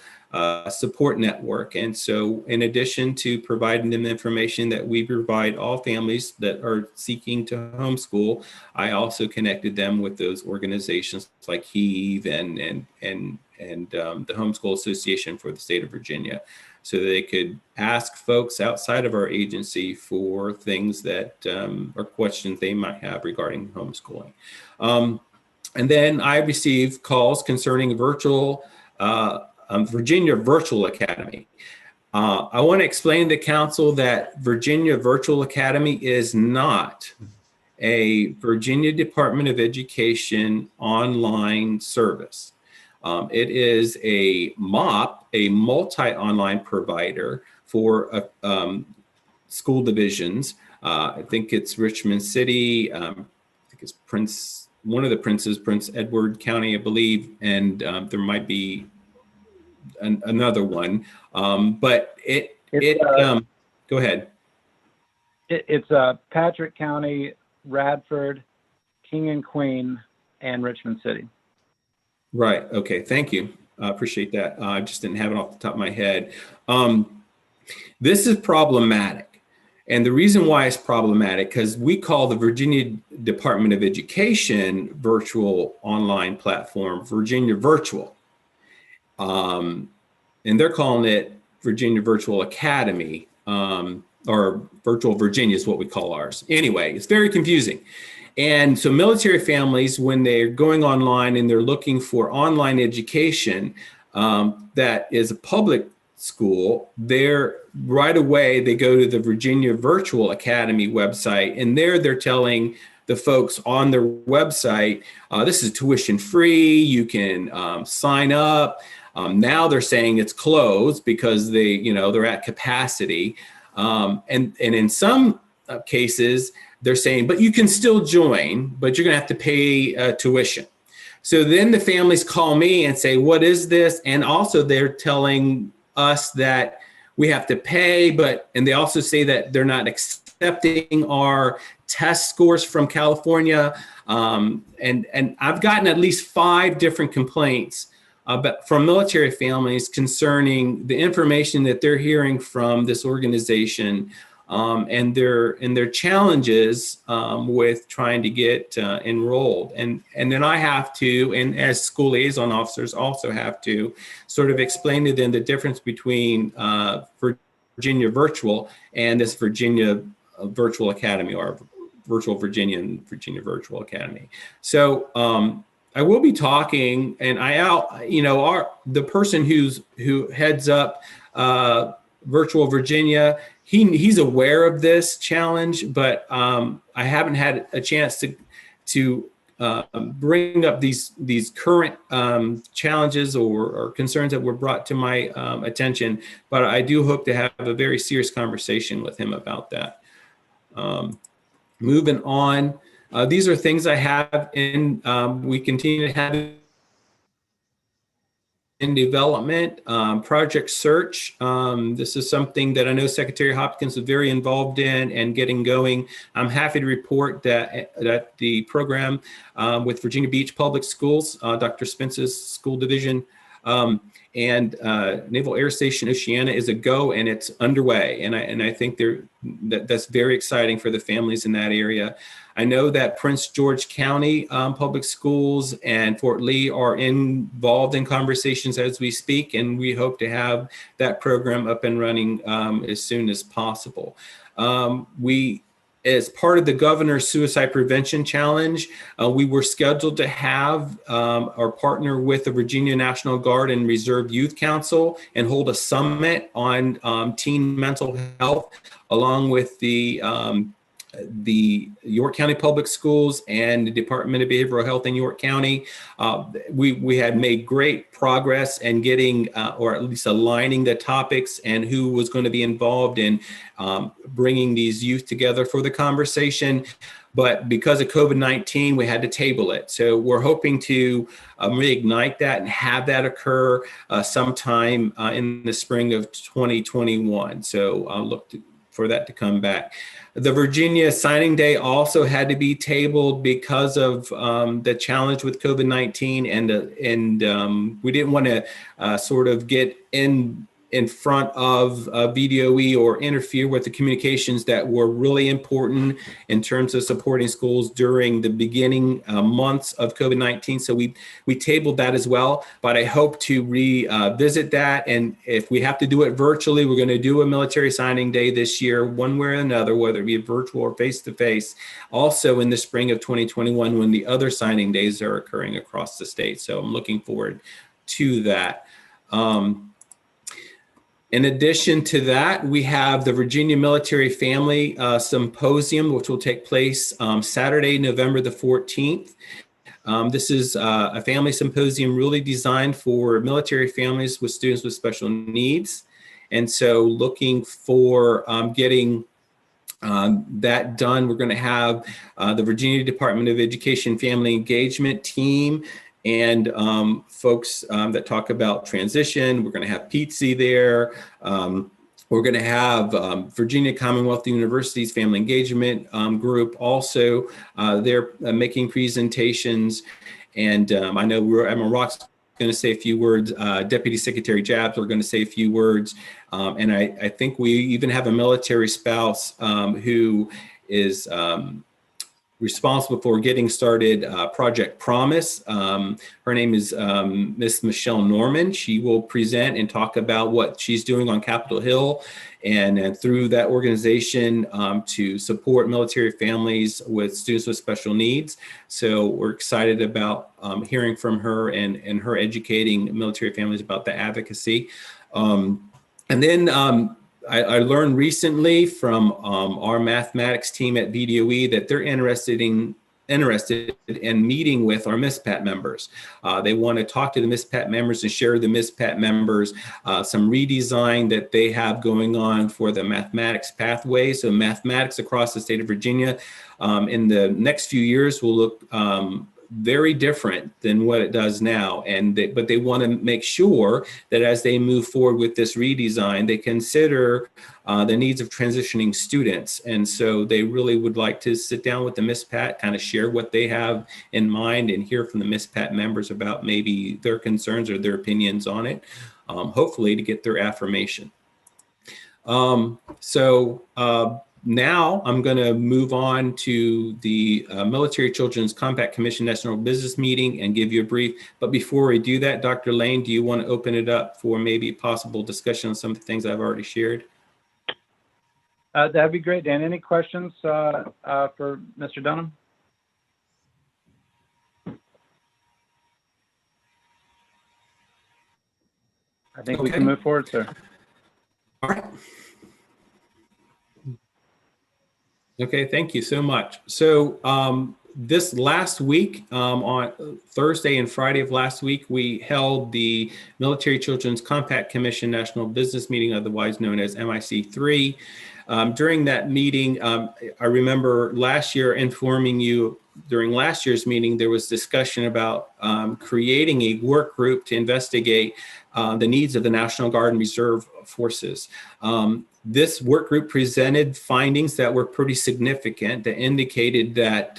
support network. And so in addition to providing them information that we provide all families that are seeking to homeschool, I also connected them with those organizations like HEAVE and the Homeschool Association for the state of Virginia, so that they could ask folks outside of our agency for things that or questions they might have regarding homeschooling. And then I received calls concerning Virginia Virtual Academy. I want to explain to council that Virginia Virtual Academy is not a Virginia Department of Education online service. It is a MOP, a multi-online provider for school divisions. I think it's Richmond City, I think it's one of the Princes, Prince Edward County, I believe, and there might be another one, but go ahead. It's Patrick County, Radford, King and Queen, and Richmond City. Right. Okay. Thank you. I appreciate that. I just didn't have it off the top of my head. This is problematic. And the reason why it's problematic, because we call the Virginia Department of Education virtual online platform Virginia Virtual. And they're calling it Virginia Virtual Academy, or Virtual Virginia is what we call ours. Anyway, it's very confusing. And so military families, when they're going online and they're looking for online education that is a public school, right away they go to the Virginia Virtual Academy website, and there they're telling the folks on their website, this is tuition free, you can sign up. Now they're saying it's closed because they're at capacity. And in some cases, they're saying, but you can still join, but you're gonna have to pay tuition. So then the families call me and say, what is this? And also they're telling us that we have to pay, and they also say that they're not accepting our test scores from California. And I've gotten at least 5 different complaints from military families concerning the information that they're hearing from this organization and their challenges with trying to get enrolled. And then I have to, and as school liaison officers also have to, sort of explain to them the difference between Virginia Virtual and this Virginia Virtual Academy, or Virtual Virginia and Virginia Virtual Academy. So I will be talking, and the person who heads up Virtual Virginia, he's aware of this challenge, but I haven't had a chance to bring up these current challenges or concerns that were brought to my attention. But I do hope to have a very serious conversation with him about that. Moving on, these are things I have we continue to have in development. Project Search. This is something that I know Secretary Hopkins is very involved in and getting going. I'm happy to report that the program with Virginia Beach Public Schools, Dr. Spence's school division, and Naval Air Station Oceana is a go, and it's underway. And I think that's very exciting for the families in that area. I know that Prince George County Public Schools and Fort Lee are involved in conversations as we speak, and we hope to have that program up and running as soon as possible. As part of the Governor's Suicide Prevention Challenge, we were scheduled to have our partner with the Virginia National Guard and Reserve Youth Council and hold a summit on teen mental health, along with the York County Public Schools and the Department of Behavioral Health in York County. We had made great progress in getting, or at least aligning the topics and who was going to be involved in bringing these youth together for the conversation. But because of COVID-19, we had to table it. So we're hoping to reignite that and have that occur sometime in the spring of 2021. So I'll look for that to come back. The Virginia signing day also had to be tabled because of the challenge with COVID-19, and we didn't want to sort of get in front of VDOE or interfere with the communications that were really important in terms of supporting schools during the beginning months of COVID-19. So we tabled that as well, but I hope to revisit that. And if we have to do it virtually, we're going to do a military signing day this year, one way or another, whether it be virtual or face-to-face, also in the spring of 2021 when the other signing days are occurring across the state. So I'm looking forward to that. In addition to that, we have the Virginia Military Family Symposium, which will take place Saturday, November the 14th. This is a family symposium really designed for military families with students with special needs. And so looking for getting that done, we're going to have the Virginia Department of Education Family Engagement team and folks that talk about transition. We're going to have Pizzi there. We're going to have Virginia Commonwealth University's Family Engagement group also. They're making presentations. And I know Admiral Rock's going to say a few words. Deputy Secretary Jabs are going to say a few words. And I think we even have a military spouse who is responsible for getting started Project Promise. Her name is Miss Michelle Norman. She will present and talk about what she's doing on Capitol Hill and through that organization to support military families with students with special needs. So we're excited about hearing from her and her educating military families about the advocacy. And then I learned recently from our mathematics team at VDOE that they're interested in meeting with our MISPAT members. They want to talk to the MISPAT members and share the MISPAT members some redesign that they have going on for the mathematics pathway. So mathematics across the state of Virginia in the next few years will look very different than what it does now. But they want to make sure that as they move forward with this redesign, they consider the needs of transitioning students. And so they really would like to sit down with the MISPAT, kind of share what they have in mind and hear from the MISPAT members about maybe their concerns or their opinions on it, hopefully to get their affirmation. Now I'm going to move on to the Military Children's Compact Commission National Business Meeting and give you a brief. But before we do that, Dr. Lane, do you want to open it up for maybe possible discussion on some of the things I've already shared? That'd be great, Dan. Any questions for Mr. Dunham? I think we can move forward, sir. All right. Okay, thank you so much. So this last week, on Thursday and Friday of last week, we held the Military Children's Compact Commission National Business Meeting, otherwise known as MIC3. During that meeting, I remember last year informing you during last year's meeting, there was discussion about creating a work group to investigate the needs of the National Guard and Reserve forces. This work group presented findings that were pretty significant that indicated that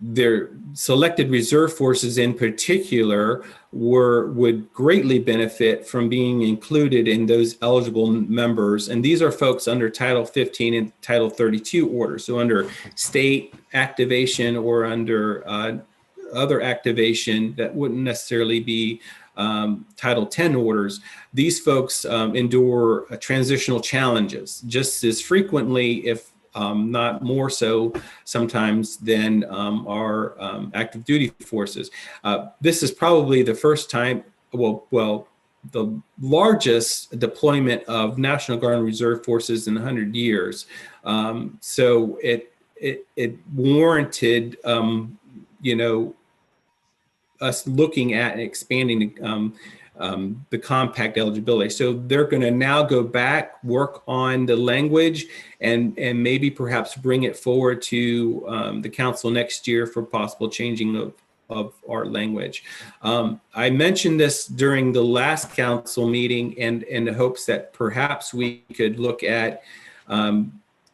their selected reserve forces in particular would greatly benefit from being included in those eligible members. And these are folks under Title 15 and Title 32 orders. So under state activation or under other activation that wouldn't necessarily be Title 10 orders. These folks endure transitional challenges just as frequently, if not more so sometimes than our active duty forces. This is probably the first time, well, the largest deployment of National Guard and Reserve forces in 100 years. So it warranted, us looking at and expanding the compact eligibility. So they're going to now go back, work on the language, and maybe perhaps bring it forward to the council next year for possible changing of our language. I mentioned this during the last council meeting and in the hopes that perhaps we could look at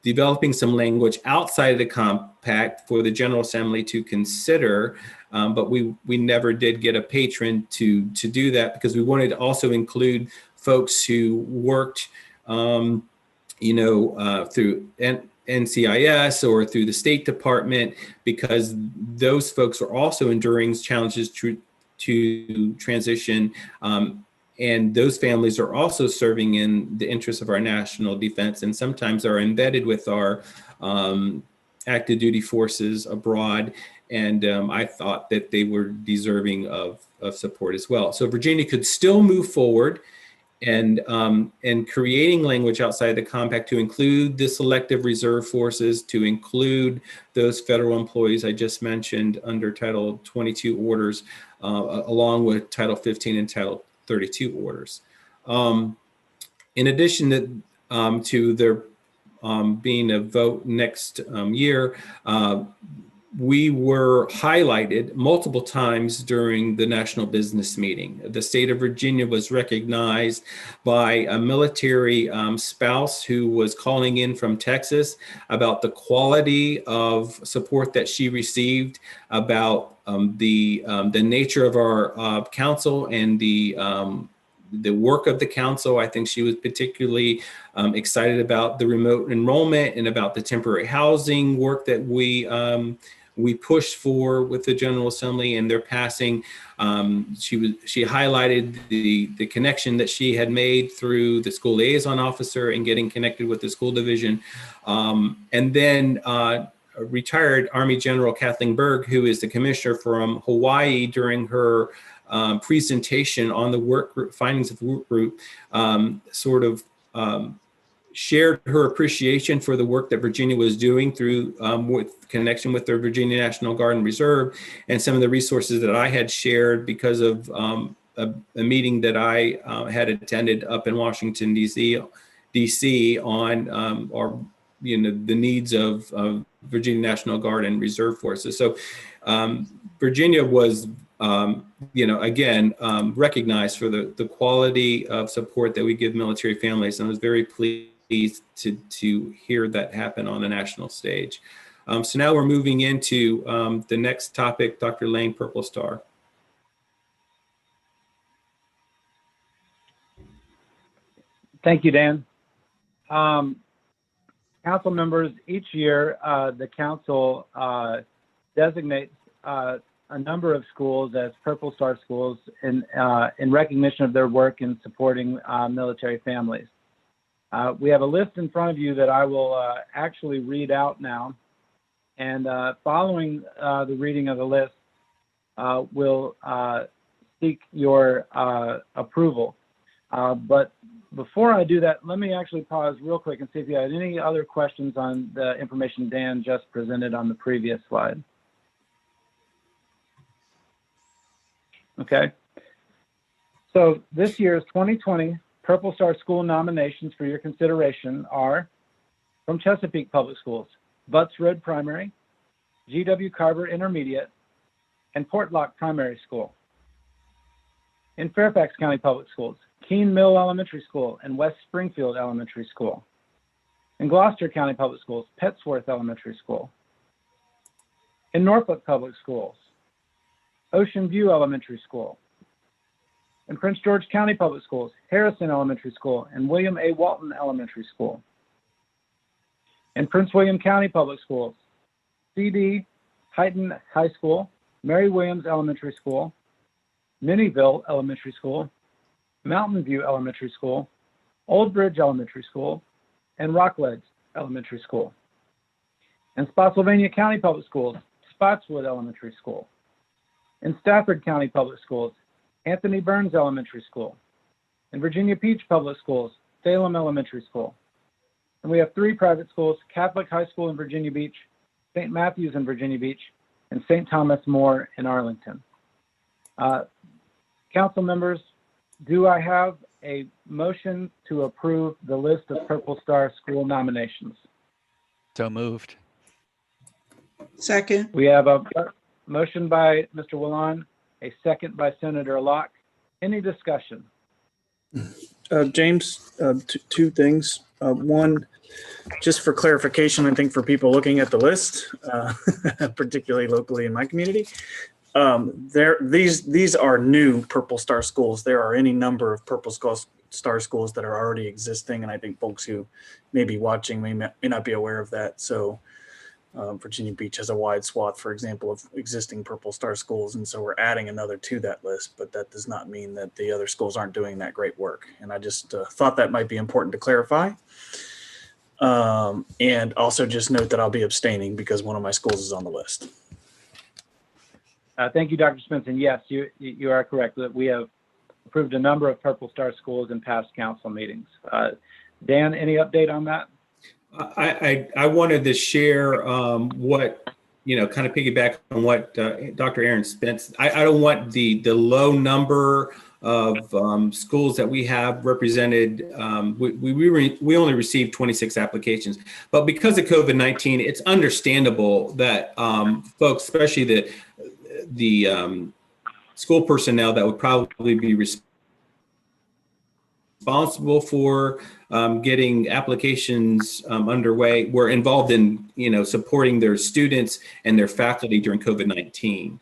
developing some language outside of the compact for the General Assembly to consider. But we never did get a patron to do that because we wanted to also include folks who worked, through NCIS or through the State Department, because those folks are also enduring challenges to transition. And those families are also serving in the interests of our national defense and sometimes are embedded with our active duty forces abroad. And I thought that they were deserving of support as well. So Virginia could still move forward and creating language outside the compact to include the selective reserve forces, to include those federal employees I just mentioned under Title 22 orders, along with Title 15 and Title 32 orders. In addition to there being a vote next year, we were highlighted multiple times during the national business meeting. The state of Virginia was recognized by a military spouse who was calling in from Texas about the quality of support that she received, about the nature of our council and the work of the council. I think she was particularly excited about the remote enrollment and about the temporary housing work that we pushed for with the General Assembly and their passing. She highlighted the connection that she had made through the school liaison officer and getting connected with the school division. And then retired Army General Kathleen Berg, who is the commissioner from Hawaii, during her presentation on the work group, findings of the work group, sort of shared her appreciation for the work that Virginia was doing through with connection with the Virginia National Guard and Reserve, and some of the resources that I had shared because of a meeting that I had attended up in Washington, D.C. on the needs of Virginia National Guard and Reserve forces. So Virginia was again, recognized for the quality of support that we give military families, and I was very pleased to hear that happen on the national stage. So now we're moving into the next topic, Dr. Lane, Purple Star. Thank you, Dan. Council members, each year the council designates a number of schools as Purple Star schools in recognition of their work in supporting military families. We have a list in front of you that I will actually read out now, and following the reading of the list, we'll seek your approval. But before I do that, let me actually pause real quick and see if you had any other questions on the information Dan just presented on the previous slide. Okay. So this year's 2020 Purple Star School nominations for your consideration are from Chesapeake Public Schools, Butts Road Primary, G.W. Carver Intermediate, and Portlock Primary School. In Fairfax County Public Schools, Keene Mill Elementary School and West Springfield Elementary School. In Gloucester County Public Schools, Petsworth Elementary School. In Norfolk Public Schools, Ocean View Elementary School. In Prince George County Public Schools, Harrison Elementary School and William A. Walton Elementary School. In Prince William County Public Schools, C.D. Heighton High School, Mary Williams Elementary School, Minnieville Elementary School, Mountain View Elementary School, Old Bridge Elementary School, and Rockledge Elementary School. In Spotsylvania County Public Schools, Spotswood Elementary School. In Stafford County Public Schools, Anthony Burns Elementary School. In Virginia Beach Public Schools, Salem Elementary School. And we have 3 private schools, Catholic High School in Virginia Beach, St. Matthews in Virginia Beach, and St. Thomas More in Arlington. Council members, do I have a motion to approve the list of Purple Star school nominations? So moved. Second. We have a motion by Mr. Wollon, a second by Senator Locke. Any discussion? James, two things. One, just for clarification, I think for people looking at the list, particularly locally in my community, these are new Purple Star schools. There are any number of Purple Star schools that are already existing, and I think folks who may be watching may not be aware of that. So Virginia Beach has a wide swath, for example, of existing Purple Star schools, and so we're adding another to that list, but that does not mean that the other schools aren't doing that great work. And I just thought that might be important to clarify. And also just note that I'll be abstaining because one of my schools is on the list. Thank you, Dr. Spencer. Yes, you are correct that we have approved a number of Purple Star schools in past council meetings. Dan, any update on that? I wanted to share what, kind of piggyback on what Dr. Aaron Spence. I don't want the low number of schools that we have represented. We only received 26 applications, but because of COVID-19, it's understandable that folks, especially the school personnel that would probably be responsible for getting applications underway were involved in, supporting their students and their faculty during COVID-19.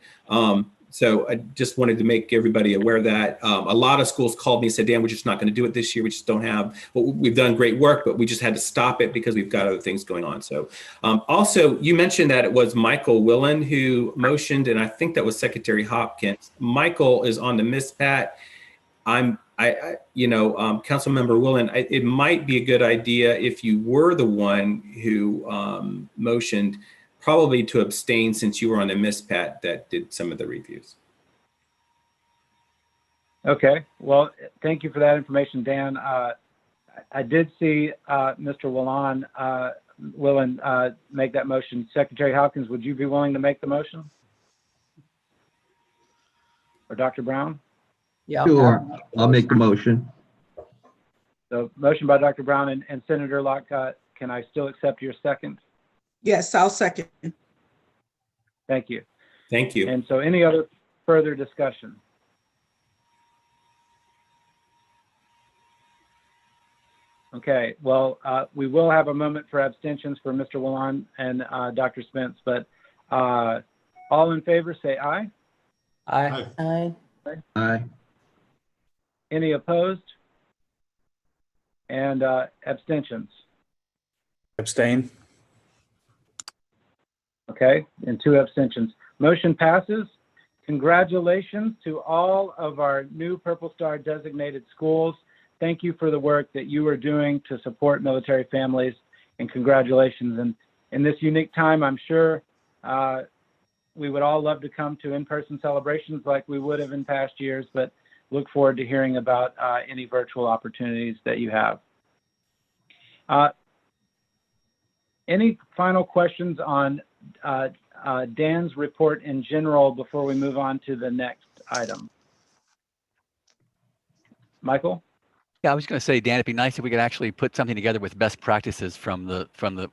So I just wanted to make everybody aware that a lot of schools called me and said, Dan, we're just not going to do it this year. We just don't have, we've done great work, but we just had to stop it because we've got other things going on. So also, you mentioned that it was Michael Wollon who motioned, and I think that was Secretary Hopkins. Michael is on the MISPAT. Councilmember Wollon, it might be a good idea if you were the one who motioned, probably to abstain since you were on the MISPAT that did some of the reviews. Okay, well, thank you for that information, Dan. I did see Mr. Wollon make that motion. Secretary Hopkins, would you be willing to make the motion? Or Dr. Brown? Yeah. Sure, I'll make the motion. So motion by Dr. Brown and Senator Lockhart. Can I still accept your second? Yes, I'll second. Thank you. Thank you. And so any other further discussion? Okay, well, we will have a moment for abstentions for Mr. Wollon and Dr. Spence, but all in favor say aye. Aye. Aye. Aye. Any opposed? And abstentions? Abstain. Okay, and 2 abstentions. Motion passes. Congratulations to all of our new Purple Star designated schools. Thank you for the work that you are doing to support military families, and congratulations. And in this unique time, I'm sure we would all love to come to in-person celebrations like we would have in past years, but look forward to hearing about any virtual opportunities that you have. Any final questions on Dan's report in general before we move on to the next item? Michael? Yeah, I was going to say, Dan, it'd be nice if we could actually put something together with best practices from the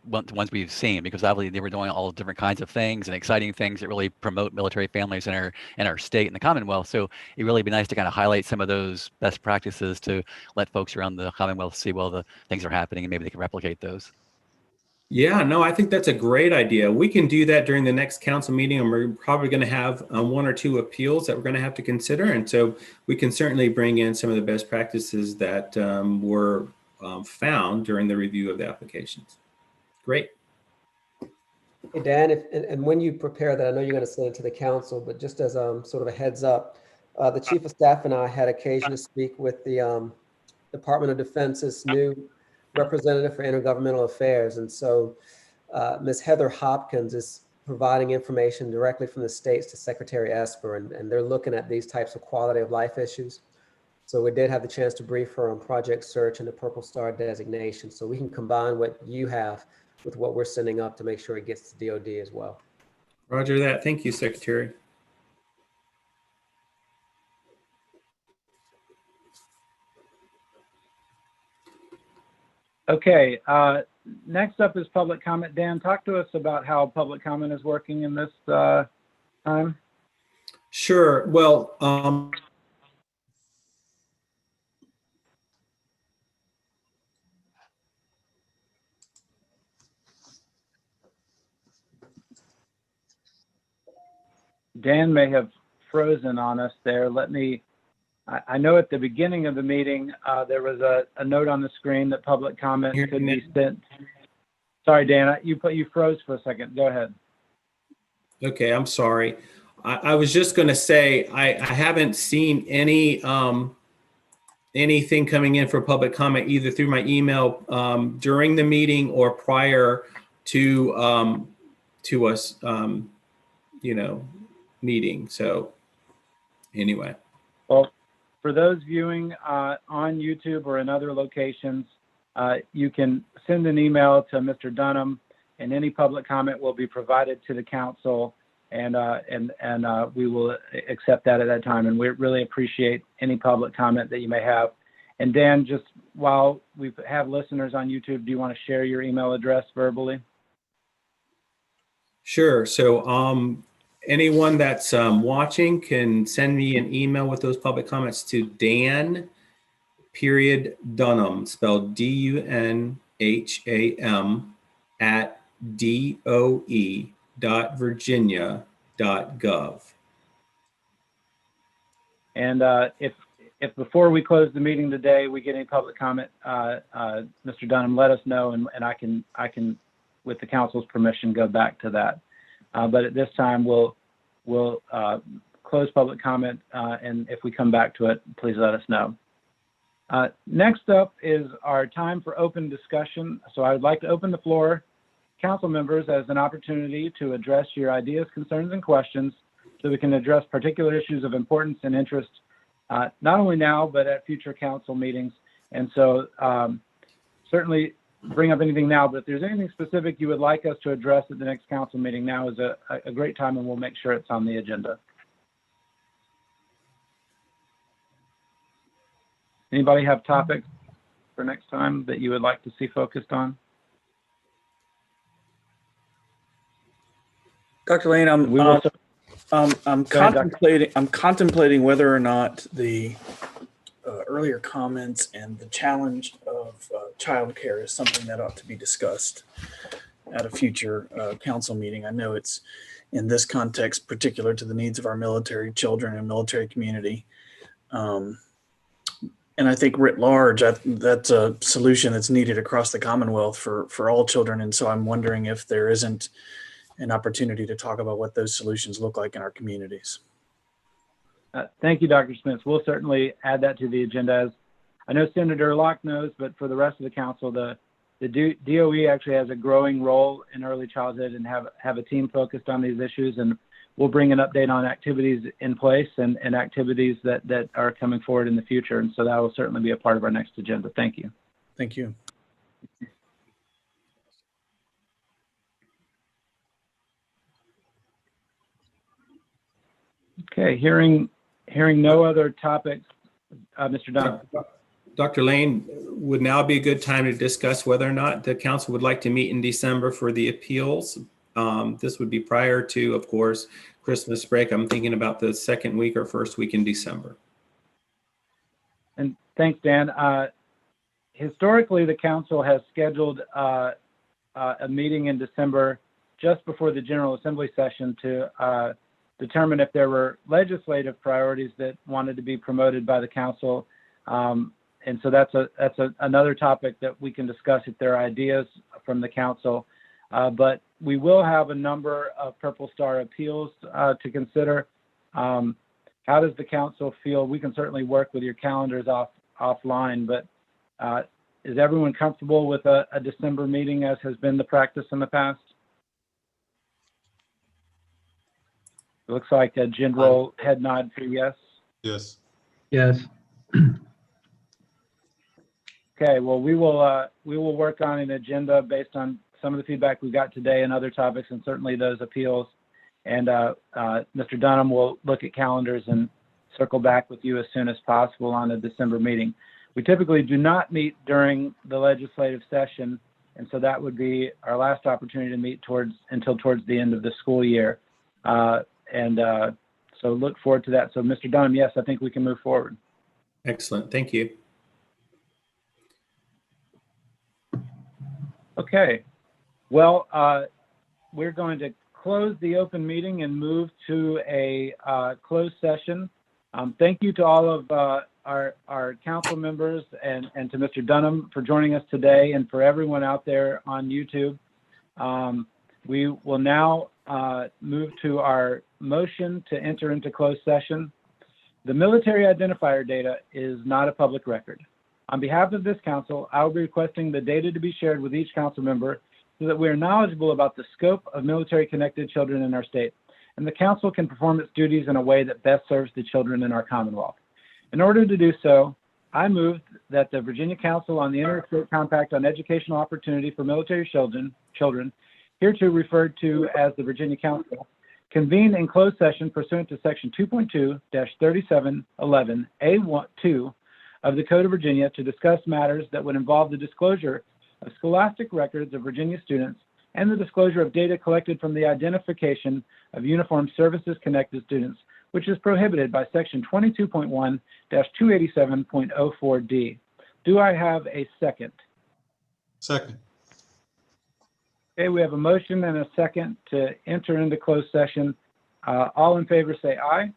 ones we've seen, because obviously they were doing all different kinds of things and exciting things that really promote military families in our state and the Commonwealth. So it'd really be nice to kind of highlight some of those best practices to let folks around the Commonwealth see, well, the things are happening and maybe they can replicate those. Yeah, no, I think that's a great idea. We can do that during the next council meeting, and we're probably going to have 1 or 2 appeals that we're going to have to consider. And so we can certainly bring in some of the best practices that were found during the review of the applications. Great. Hey, Dan, and when you prepare that, I know you're going to send it to the council, but just as sort of a heads up, the Chief of Staff and I had occasion to speak with the Department of Defense's new representative for intergovernmental affairs. And so Ms. Heather Hopkins is providing information directly from the states to Secretary Esper, and they're looking at these types of quality of life issues. So we did have the chance to brief her on Project Search and the Purple Star designation. So we can combine what you have with what we're sending up to make sure it gets to DOD as well. Roger that. Thank you, Secretary. Okay, next up is public comment. Dan, talk to us about how public comment is working in this time. Sure. Well, Dan may have frozen on us there. I know at the beginning of the meeting, there was a note on the screen that public comment could be sent. Sorry, Dan, you froze for a second. Go ahead. Okay, I'm sorry. I was just going to say I haven't seen any anything coming in for public comment either through my email during the meeting or prior to us meeting. So anyway. Well, for those viewing on YouTube or in other locations, you can send an email to Mr. Dunham, and any public comment will be provided to the council, and we will accept that at that time. And we really appreciate any public comment that you may have. And Dan, just while we have listeners on YouTube, do you want to share your email address verbally? Sure. So anyone that's watching can send me an email with those public comments to Dan.Dunham, spelled DUNHAM, at doe.virginia.gov. And if before we close the meeting today, we get any public comment, Mr. Dunham, let us know, and I can, with the council's permission, go back to that. But at this time, we'll close public comment, and if we come back to it, please let us know. Next up is our time for open discussion. So I would like to open the floor, council members, as an opportunity to address your ideas, concerns, and questions so we can address particular issues of importance and interest, not only now, but at future council meetings. And so certainly bring up anything now, but if there's anything specific you would like us to address at the next council meeting, now is a great time, and we'll make sure it's on the agenda. Anybody have topics for next time that you would like to see focused on? Dr. Lane, I'm contemplating whether or not the earlier comments and the challenge of childcare is something that ought to be discussed at a future council meeting. I know it's in this context particular to the needs of our military children and military community. And I think writ large, that's a solution that's needed across the Commonwealth for all children. And so I'm wondering if there isn't an opportunity to talk about what those solutions look like in our communities. Thank you, Dr. Smith. We'll certainly add that to the agenda. As I know Senator Locke knows, but for the rest of the council, the DOE actually has a growing role in early childhood and have a team focused on these issues. And we'll bring an update on activities in place and activities that are coming forward in the future. And so that will certainly be a part of our next agenda. Thank you. Thank you. Okay, hearing no other topics, Mr. Dunn. Dr. Lane, would now be a good time to discuss whether or not the council would like to meet in December for the appeals. This would be prior to, of course, Christmas break. I'm thinking about the second week or first week in December. And thanks, Dan. Historically, the council has scheduled a meeting in December just before the General Assembly session to determine if there were legislative priorities that wanted to be promoted by the council. And so that's another topic that we can discuss if there are ideas from the council. But we will have a number of Purple Star appeals to consider. How does the council feel? We can certainly work with your calendars offline, but is everyone comfortable with a December meeting as has been the practice in the past? It looks like a general head nod for yes. Yes. Yes. Okay, well, we will work on an agenda based on some of the feedback we got today and other topics, and certainly those appeals. And Mr. Dunham will look at calendars and circle back with you as soon as possible on the December meeting. We typically do not meet during the legislative session, and so that would be our last opportunity to meet until towards the end of the school year. So look forward to that. So Mr. Dunham, yes, I think we can move forward. Excellent, thank you. Okay, well, we're going to close the open meeting and move to a closed session. Thank you to all of our council members and to Mr. Dunham for joining us today, and for everyone out there on YouTube. We will now move to our motion to enter into closed session. The military identifier data is not a public record. On behalf of this council, I will be requesting the data to be shared with each council member so that we are knowledgeable about the scope of military-connected children in our state, and the council can perform its duties in a way that best serves the children in our Commonwealth. In order to do so, I move that the Virginia Council on the Interstate Compact on Educational Opportunity for Military Children, hereto referred to as the Virginia Council, convene in closed session pursuant to Section 2.2-3711A2 of the Code of Virginia to discuss matters that would involve the disclosure of scholastic records of Virginia students and the disclosure of data collected from the identification of uniformed services-connected students, which is prohibited by Section 22.1-287.04D. Do I have a second? Second. Okay, we have a motion and a second to enter into closed session. All in favor say aye.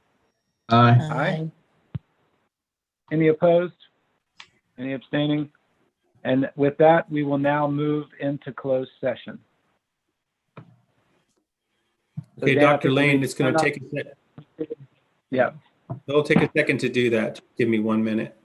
Aye. Aye. Any opposed? Any abstaining? And with that, we will now move into closed session. Okay, So Dan, Dr. Lane, it's going to take a second. Yeah. It'll take a second to do that. Give me 1 minute.